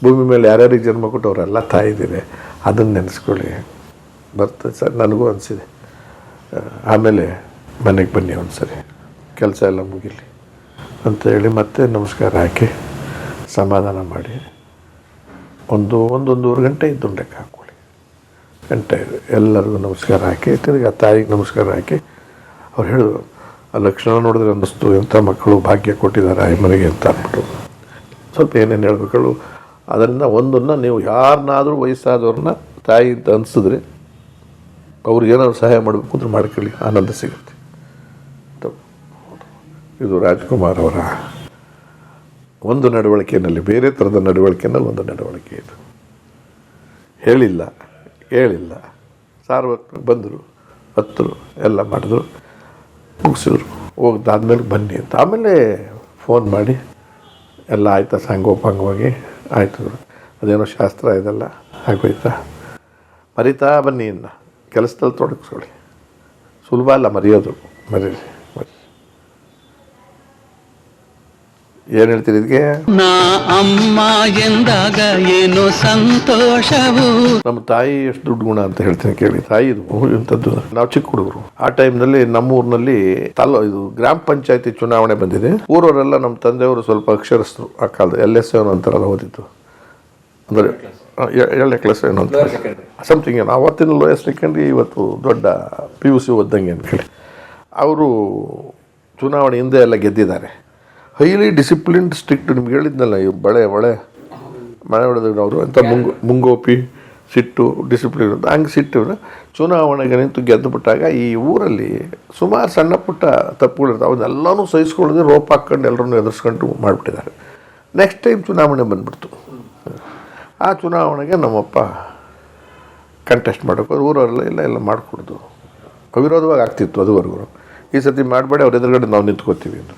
ಭೂಮಿ ಮೇಲೆ ಯಾರ್ಯಾರಿಗೆ ಜನ್ಮ ಕೊಟ್ಟು ಅವರೆಲ್ಲ ತಾಯಿದ್ದೀರಿ, ಅದನ್ನು ನೆನೆಸ್ಕೊಳ್ಳಿ. ಬರ್ತದೆ ಸರ್, ನನಗೂ ಅನಿಸಿದೆ. ಆಮೇಲೆ ಮನೆಗೆ ಬನ್ನಿ ಒಂದು ಸರಿ, ಕೆಲಸ ಎಲ್ಲ ಮುಗಿಲಿ ಅಂತೇಳಿ ಮತ್ತೆ ನಮಸ್ಕಾರ ಹಾಕಿ ಸಮಾಧಾನ ಮಾಡಿ ಒಂದೂವರೆ ಗಂಟೆ ಇದ್ದು ಲೆಕ್ಕ ಹಾಕ್ಕೊಳ್ಳಿ. ಗಂಟೆ ಎಲ್ಲರಿಗೂ ನಮಸ್ಕಾರ ಹಾಕಿ ತಿರುಗಿ ತಾಯಿಗೆ ನಮಸ್ಕಾರ ಹಾಕಿ ಅವ್ರು ಹೇಳಿದ್ರು, ಆ ಲಕ್ಷಣ ನೋಡಿದ್ರೆ ಅನ್ನಿಸ್ತು, ಎಂಥ ಮಕ್ಕಳು ಭಾಗ್ಯ ಕೊಟ್ಟಿದ್ದಾರೆ ಈ ಮನೆಗೆ ಅಂತ ಅಂದ್ಬಿಟ್ಟು. ಸ್ವಲ್ಪ ಏನೇನು ಹೇಳ್ಬೇಕಳು ಅದನ್ನು ಒಂದನ್ನು ನೀವು ಯಾರನ್ನಾದರೂ ವಯಸ್ಸಾದವ್ರನ್ನ ತಾಯಿ ಅಂತ ಅನಿಸಿದ್ರೆ ಅವ್ರಿಗೇನಾದ್ರು ಸಹಾಯ ಮಾಡಬೇಕು ಅಂದ್ರೆ ಮಾಡ್ಕೊಳ್ಳಿ, ಆನಂದ ಸಿಗುತ್ತೆ. ಇದು ರಾಜ್ಕುಮಾರ್ ಅವರ ಒಂದು ನಡವಳಿಕೆಯಲ್ಲಿ, ಬೇರೆ ಥರದ ನಡವಳಿಕೆಯಲ್ಲಿ ಒಂದು ನಡವಳಿಕೆ ಇದು. ಹೇಳಿಲ್ಲ ಹೇಳಿಲ್ಲ, ಸಾರ್ವತ್ರಿಕ ಬಂದರು, ಹತ್ತರು, ಎಲ್ಲ ಮಾಡಿದ್ರು, ಮುಗಿಸಿದ್ರು. ಹೋಗ್ದಾದ್ಮೇಲೆ ಬನ್ನಿ ಅಂತ. ಆಮೇಲೆ ಫೋನ್ ಮಾಡಿ ಎಲ್ಲ ಆಯ್ತಾ, ಸಾಂಗೋಪಾಂಗವಾಗಿ ಆಯಿತು. ಅದೇನೋ ಶಾಸ್ತ್ರ ಇದೆಲ್ಲ ಆಗೋಯ್ತಾ, ಮರಿತಾ ಬನ್ನಿ, ಇನ್ನು ಕೆಲಸದಲ್ಲಿ ತೊಡಗಿಸ್ಕೊಳ್ಳಿ. ಸುಲಭ ಅಲ್ಲ ಮರೆಯೋದು, ಮರೀರಿ. ಏನು ಹೇಳ್ತೀರಿ ಇದಕ್ಕೆ? ನಾ ಅಮ್ಮ ಎಂದಾಗ ಏನು ಸಂತೋಷವು. ನಮ್ಮ ತಾಯಿ ಎಷ್ಟು ದುಡ್ಡು ಗುಣ ಅಂತ ಹೇಳ್ತೀನಿ ಕೇಳಿ. ತಾಯಿ ಇದು ಇಂಥದ್ದು. ನಾವು ಚಿಕ್ಕ ಹುಡುಗರು ಆ ಟೈಮ್ನಲ್ಲಿ ನಮ್ಮೂರಿನಲ್ಲಿ ಇದು ಗ್ರಾಮ ಪಂಚಾಯತಿ ಚುನಾವಣೆ ಬಂದಿದೆ. ಊರವರೆಲ್ಲ ನಮ್ಮ ತಂದೆಯವರು ಸ್ವಲ್ಪ ಅಕ್ಷರಸ್ಥರು ಆ ಕಾಲದ LSA ಅಂತಾರಲ್ಲ ಓದಿತ್ತು, ಅಂದರೆ 7ನೇ ಕ್ಲಾಸ್ ಏನೋ ಅಂತ ಸಮಥಿಂಗ್ ಏನೋ. ಅವತ್ತಿನ ಲೋಯರ್ ಸೆಕೆಂಡ್ರಿ, ಇವತ್ತು ದೊಡ್ಡ PUC ಓದ್ದಂಗೆ ಅಂದ್ಕೊಳ್ಳಿ. ಅವರು ಚುನಾವಣೆ ಹಿಂದೆ ಎಲ್ಲ ಗೆದ್ದಿದ್ದಾರೆ. Highly disciplined, strict. ನಿಮ್ಗೆ ಹೇಳಿದ್ನಲ್ಲ, ಈ ಮಳೆ ಹೊಡೆದ್ರು ಅವರು ಅಂತ ಮುಂಗೋಪಿ, ಸಿಟ್ಟು, ಡಿಸಿಪ್ಲಿನ್ ಅಂತ. ಹಂಗೆ ಸಿಟ್ಟಿವ್ರೆ ಚುನಾವಣೆಗೆ ನಿಂತು ಗೆದ್ದು ಬಿಟ್ಟಾಗ ಈ ಊರಲ್ಲಿ ಸುಮಾರು ಸಣ್ಣ ಪುಟ್ಟ ತಪ್ಪುಗಳಿರ್ತಾವೆ, ಅವನ್ನೆಲ್ಲನೂ ಸಹಿಸ್ಕೊಳ್ಳೋದು, ರೋಪ್ ಹಾಕ್ಕೊಂಡು ಎಲ್ಲರನ್ನೂ ಎದುರಿಸ್ಕೊಂಡು ಮಾಡಿಬಿಟ್ಟಿದ್ದಾರೆ. ನೆಕ್ಸ್ಟ್ ಟೈಮ್ ಚುನಾವಣೆ ಬಂದುಬಿಡ್ತು. ಆ ಚುನಾವಣೆಗೆ ನಮ್ಮಪ್ಪ ಕಂಟೆಸ್ಟ್ ಮಾಡೋಕೆ ಊರವರೆಲ್ಲ ಎಲ್ಲ ಮಾಡಿಕೊಡ್ದು. ಅವಿರೋಧವಾಗಿ ಆಗ್ತಿತ್ತು ಅದುವರೆಗೂ. ಈ ಸತಿ ಮಾಡಬೇಡಿ, ಅವ್ರ ಎದುರುಗಡೆ ನಾವು ನಿಂತ್ಕೋತೀವಿ ಅಂದರು.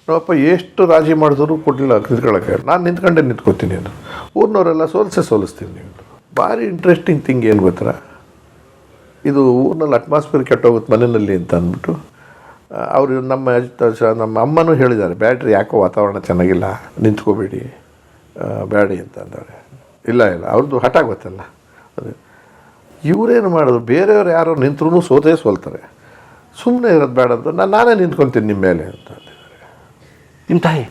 ನಮ್ಮಪ್ಪ ಎಷ್ಟು ರಾಜಿ ಮಾಡಿದ್ರು ಕೊಡಲಿಲ್ಲ ನಿಂತ್ಕೊಳ್ಳೋಕೆ. ನಾನು ನಿಂತ್ಕೋತೀನಿ ಅಂದರು. ಊರಿನವರೆಲ್ಲ ಸೋಲಿಸ್ತೀನಿ ನೀವು. ಭಾರಿ ಇಂಟ್ರೆಸ್ಟಿಂಗ್ ಥಿಂಗ್ ಏನು ಗೊತ್ತರ, ಇದು ಊರಿನಲ್ಲಿ ಅಟ್ಮಾಸ್ಫಿಯರ್ ಕೆಟ್ಟೋಗುತ್ತೆ ಮನೆಯಲ್ಲಿ ಅಂತ ಅಂದ್ಬಿಟ್ಟು ಅವರು ನಮ್ಮ ಅಮ್ಮನೂ ಹೇಳಿದ್ದಾರೆ, ಬ್ಯಾಟ್ರಿ ಯಾಕೋ ವಾತಾವರಣ ಚೆನ್ನಾಗಿಲ್ಲ, ನಿಂತ್ಕೋಬೇಡಿ ಬ್ಯಾಡಿ ಅಂತ ಅಂದವ್ರೆ. ಇಲ್ಲ ಅವ್ರದ್ದು ಹಠ ಗೊತ್ತಲ್ಲ. ಅದೇ ಇವರೇನು ಮಾಡೋದು, ಬೇರೆಯವ್ರು ಯಾರೋ ನಿಂತರೂ ಸೋಲ್ತಾರೆ, ಸುಮ್ಮನೆ ಇರೋದು ಬೇಡ ಅಂತ ನಾನೇ ನಿಂತ್ಕೊತೀನಿ ನಿಮ್ಮ ಮೇಲೆ ಅಂತ ಅಂದಿದ್ದಾರೆ. ನಿಮ್ಮ ತಾಯಿ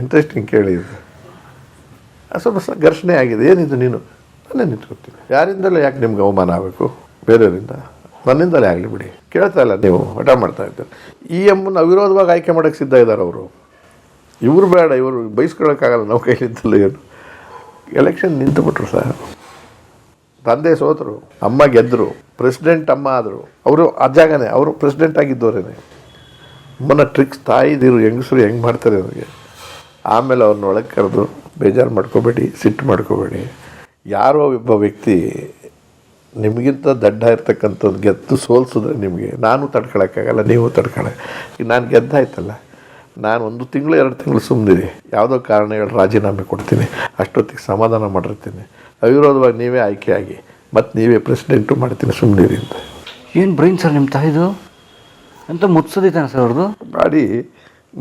ಇಂಟ್ರೆಸ್ಟಿಂಗ್ ಕೇಳಿದ್ದು. ಸ್ವಲ್ಪ ಘರ್ಷಣೆ ಆಗಿದೆ. ಏನಿದು ನೀನು? ನಾನೇ ನಿಂತ್ಕೊತೀನಿ. ಯಾರಿಂದಲೇ ಯಾಕೆ ನಿಮ್ಗೆ ಅವಮಾನ ಆಗಬೇಕು? ಬೇರೆಯವರಿಂದ? ನನ್ನಿಂದಲೇ ಆಗಲಿ ಬಿಡಿ. ಕೇಳ್ತಾ ಇಲ್ಲ, ನೀವು ಹಠ ಮಾಡ್ತಾ ಇದ್ದಾರೆ. ಈ ಅಮ್ಮನ ಅವಿರೋಧವಾಗಿ ಆಯ್ಕೆ ಮಾಡೋಕ್ಕೆ ಸಿದ್ಧ ಇದ್ದಾರೆ ಅವರು. ಇವರು ಬೇಡ, ಇವರು ಬಯಸ್ಕೊಳ್ಳೋಕ್ಕಾಗಲ್ಲ ನಾವು ಕೈಲಿದ್ದಲ್ಲ. ಏನು ಎಲೆಕ್ಷನ್ ನಿಂತುಬಿಟ್ರು ಸರ್. ತಂದೆ ಸೋತರು, ಅಮ್ಮ ಗೆದ್ದರು, ಪ್ರೆಸಿಡೆಂಟ್ ಅಮ್ಮ ಆದರು. ಅವರು ಆ ಜಾಗನೇ, ಅವರು ಪ್ರೆಸಿಡೆಂಟ್ ಆಗಿದ್ದವರೇನೆ. ಅಮ್ಮನ ಟ್ರಿಕ್ಸ್ ತಾಯಿದಿರು ಹೆಂಗಸರು ಹೆಂಗೆ ಮಾಡ್ತಾರೆ ಅವ್ರಿಗೆ. ಆಮೇಲೆ ಅವ್ರನ್ನ ಒಳಗೆ ಕರೆದು, ಬೇಜಾರು ಮಾಡ್ಕೋಬೇಡಿ, ಸಿಟ್ಟು ಮಾಡ್ಕೋಬೇಡಿ, ಯಾರೋ ಒಬ್ಬ ವ್ಯಕ್ತಿ ನಿಮಗಿಂತ ದಡ್ಡ ಇರ್ತಕ್ಕಂಥದ್ದು ಗೆದ್ದು ಸೋಲ್ಸಿದ್ರೆ ನಿಮಗೆ ನಾನು ತಡ್ಕೊಳಕ್ಕಾಗಲ್ಲ, ನೀವು ಈಗ ನಾನು ಗೆದ್ದಾಯ್ತಲ್ಲ, ನಾನು 1 ತಿಂಗಳು 2 ತಿಂಗಳು ಸುಮ್ಮನಿರಿ, ಯಾವುದೋ ಕಾರಣ ಹೇಳಿ ರಾಜೀನಾಮೆ ಕೊಡ್ತೀನಿ, ಅಷ್ಟೊತ್ತಿಗೆ ಸಮಾಧಾನ ಮಾಡಿರ್ತೀನಿ, ಅವಿರೋಧವಾಗಿ ನೀವೇ ಆಯ್ಕೆಯಾಗಿ ಮತ್ತು ನೀವೇ ಪ್ರೆಸಿಡೆಂಟು ಮಾಡ್ತೀನಿ, ಸುಮ್ಮನಿರಿ ಅಂತ. ಏನು ಬ್ರೈನ್ ಸರ್ ನಿಮ್ಮ ತಾಯಿದು ಅಂತ ಮುತ್ಸೋದಿದ್ದಾನೆ ಸರ್ ಅವ್ರದ್ದು. ಮಾಡಿ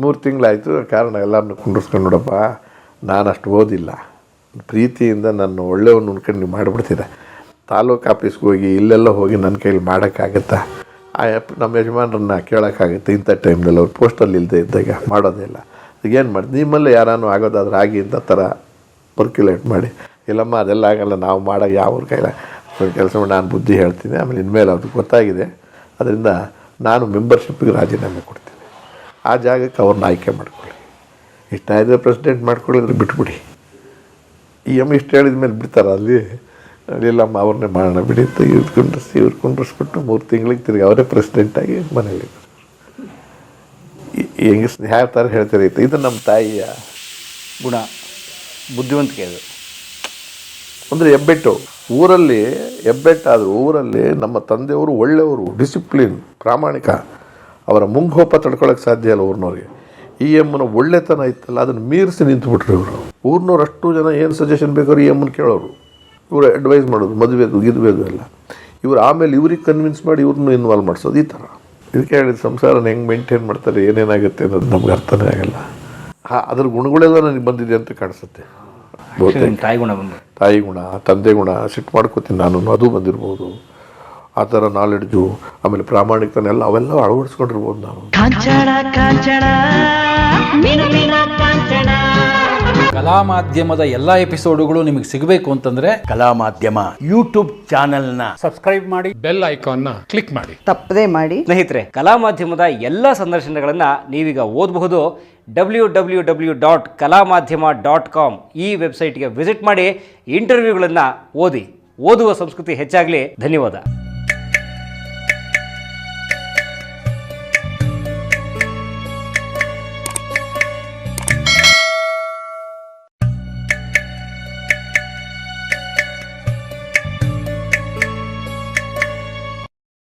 3 ತಿಂಗಳಾಯಿತು. ಕಾರಣ ಎಲ್ಲರನ್ನೂ ಕುಂಡ್ರಿಸ್ಕೊಂಡು, ನೋಡಪ್ಪ ನಾನು ಅಷ್ಟು ಓದಿಲ್ಲ, ಪ್ರೀತಿಯಿಂದ ನನ್ನ ಒಳ್ಳೆಯವನು ಅನ್ಕೊಂಡು ನೀವು ಮಾಡಿಬಿಡ್ತೀರ, ತಾಲೂಕು ಆಫೀಸ್ಗೆ ಹೋಗಿ ಇಲ್ಲೆಲ್ಲ ಹೋಗಿ ನನ್ನ ಕೈಲಿ ಮಾಡೋಕ್ಕಾಗತ್ತಾ? ನಮ್ಮ ಯಜಮಾನ್ರನ್ನ ಕೇಳೋಕ್ಕಾಗುತ್ತೆ ಇಂಥ ಟೈಮ್ನಲ್ಲಿ ಅವ್ರು ಪೋಸ್ಟಲ್ಲಿ ಇಲ್ಲದೆ ಇದ್ದಾಗ ಮಾಡೋದಿಲ್ಲ. ಈಗೇನು ಮಾಡಿ, ನಿಮ್ಮಲ್ಲೇ ಯಾರಾನು ಆಗೋದಾದ್ರೆ ಆಗಿ ಇಂಥ ಥರ ಪರ್ಕ್ಯುಲೇಟ್ ಮಾಡಿ, ಇಲ್ಲಮ್ಮ ಅದೆಲ್ಲ ಆಗಲ್ಲ, ನಾವು ಮಾಡೋ ಯಾವ್ರ ಕೈಲ ಕೆಲಸ ಮಾಡಿ ನಾನು ಬುದ್ಧಿ ಹೇಳ್ತೀನಿ. ಆಮೇಲೆ ಇನ್ಮೇಲೆ ಅದು ಗೊತ್ತಾಗಿದೆ, ಅದರಿಂದ ನಾನು ಮೆಂಬರ್ಶಿಪ್ಪಿಗೆ ರಾಜೀನಾಮೆ ಕೊಡ್ತೀನಿ, ಆ ಜಾಗಕ್ಕೆ ಅವ್ರನ್ನ ಆಯ್ಕೆ ಮಾಡ್ಕೊಳ್ಳಿ, ಇಷ್ಟ ಆಯಿದ್ರೆ ಪ್ರೆಸಿಡೆಂಟ್ ಮಾಡ್ಕೊಳ್ಳಿದ್ರೆ ಬಿಟ್ಬಿಡಿ. ಇಷ್ಟು ಹೇಳಿದ ಮೇಲೆ ಬಿಡ್ತಾರ ಅಲ್ಲಿ? ಇಲ್ಲಮ್ಮ ಅವ್ರನ್ನೇ ಮಾಡೋಣ ಬಿಡಿ ಅಂತ ಇವ್ರು ಕುಂಡ್ರಿಸ್ಬಿಟ್ಟು 3 ತಿಂಗಳಿಗೆ ತಿರುಗಿ ಅವರೇ ಪ್ರೆಸಿಡೆಂಟಾಗಿ ಮನೇಲಿ ಹೆಂಗೆ ಯಾವ ಥರ ಹೇಳ್ತಾರೆ. ಇದು ನಮ್ಮ ತಾಯಿಯ ಗುಣ, ಬುದ್ಧಿವಂತಿಕೆ ಅದು. ಅಂದರೆ ಊರಲ್ಲಿ ಹೆಬ್ಬೆಟ್ಟಾದರೂ ಊರಲ್ಲಿ ನಮ್ಮ ತಂದೆಯವರು ಒಳ್ಳೆಯವರು, ಡಿಸಿಪ್ಲಿನ್, ಪ್ರಾಮಾಣಿಕ, ಅವರ ಮುಂಗೋಪ ತಡ್ಕೊಳ್ಳೋಕೆ ಸಾಧ್ಯ ಇಲ್ಲ ಊರಿನವ್ರಿಗೆ. ಎಮ್ಮನ ಒಳ್ಳೆತನ ಇತ್ತಲ್ಲ, ಅದನ್ನು ಮೀರಿಸಿ ನಿಂತುಬಿಟ್ರು ಇವರು. ಊರಿನವ್ರು ಅಷ್ಟು ಜನ ಏನು ಸಜೆಷನ್ ಬೇಕಾದ್ರು ಎಮ್ಮನ ಕೇಳೋರು, ಇವರು ಅಡ್ವೈಸ್ ಮಾಡೋದು, ಮದುವೆದು ಗಿದುವೆದು ಎಲ್ಲ. ಇವರು ಆಮೇಲೆ ಇವ್ರಿಗೆ ಕನ್ವಿನ್ಸ್ ಮಾಡಿ ಇವ್ರನ್ನೂ ಇನ್ವಾಲ್ವ್ ಮಾಡಿಸೋದು, ಈ ಥರ. ಇದಕ್ಕೆ ಹೇಳಿದ ಸಂಸಾರನ ಹೆಂಗೆ ಮೇಂಟೈನ್ ಮಾಡ್ತಾರೆ, ಏನೇನಾಗುತ್ತೆ ಅನ್ನೋದು ನಮ್ಗೆ ಅರ್ಥನೇ ಆಗಲ್ಲ. ಅದ್ರ ಗುಣಗಳೆಲ್ಲ ನನಗೆ ಬಂದಿದೆ ಅಂತ ಕಾಣಿಸುತ್ತೆ. ತಾಯಿ ಗುಣ ಬಂದು, ತಾಯಿ ಗುಣ, ತಂದೆ ಗುಣ, ಸಿಟ್ಟು ಮಾಡ್ಕೋತೀನಿ ನಾನು, ಅದು ಬಂದಿರ್ಬೋದು. ಆ ಥರ ನಾಲೆಡ್ಜು, ಆಮೇಲೆ ಪ್ರಾಮಾಣಿಕತೆಲ್ಲ ಅವೆಲ್ಲ ಅಳವಡಿಸ್ಕೊಂಡಿರ್ಬೋದು ನಾನು. ಕಲಾ ಮಾಧ್ಯಮದ ಎಲ್ಲ ಎಪಿಸೋಡುಗಳು ನಿಮಗೆ ಸಿಗಬೇಕು ಅಂತಂದ್ರೆ ಕಲಾ ಮಾಧ್ಯಮ ಯೂಟ್ಯೂಬ್ ಚಾನೆಲ್ನ ಸಬ್ಸ್ಕ್ರೈಬ್ ಮಾಡಿ, ಬೆಲ್ ಐಕಾನ್ನ ಕ್ಲಿಕ್ ಮಾಡಿ, ತಪ್ಪದೇ ಮಾಡಿ. ಸ್ನೇಹಿತರೆ, ಕಲಾ ಮಾಧ್ಯಮದ ಎಲ್ಲ ಸಂದರ್ಶನಗಳನ್ನು ನೀವೀಗ ಓದಬಹುದು. www.kalamadhyama.com ಈ ವೆಬ್ಸೈಟ್ಗೆ ವಿಸಿಟ್ ಮಾಡಿ, ಇಂಟರ್ವ್ಯೂಗಳನ್ನು ಓದಿ. ಓದುವ ಸಂಸ್ಕೃತಿ ಹೆಚ್ಚಾಗಲಿ. ಧನ್ಯವಾದ.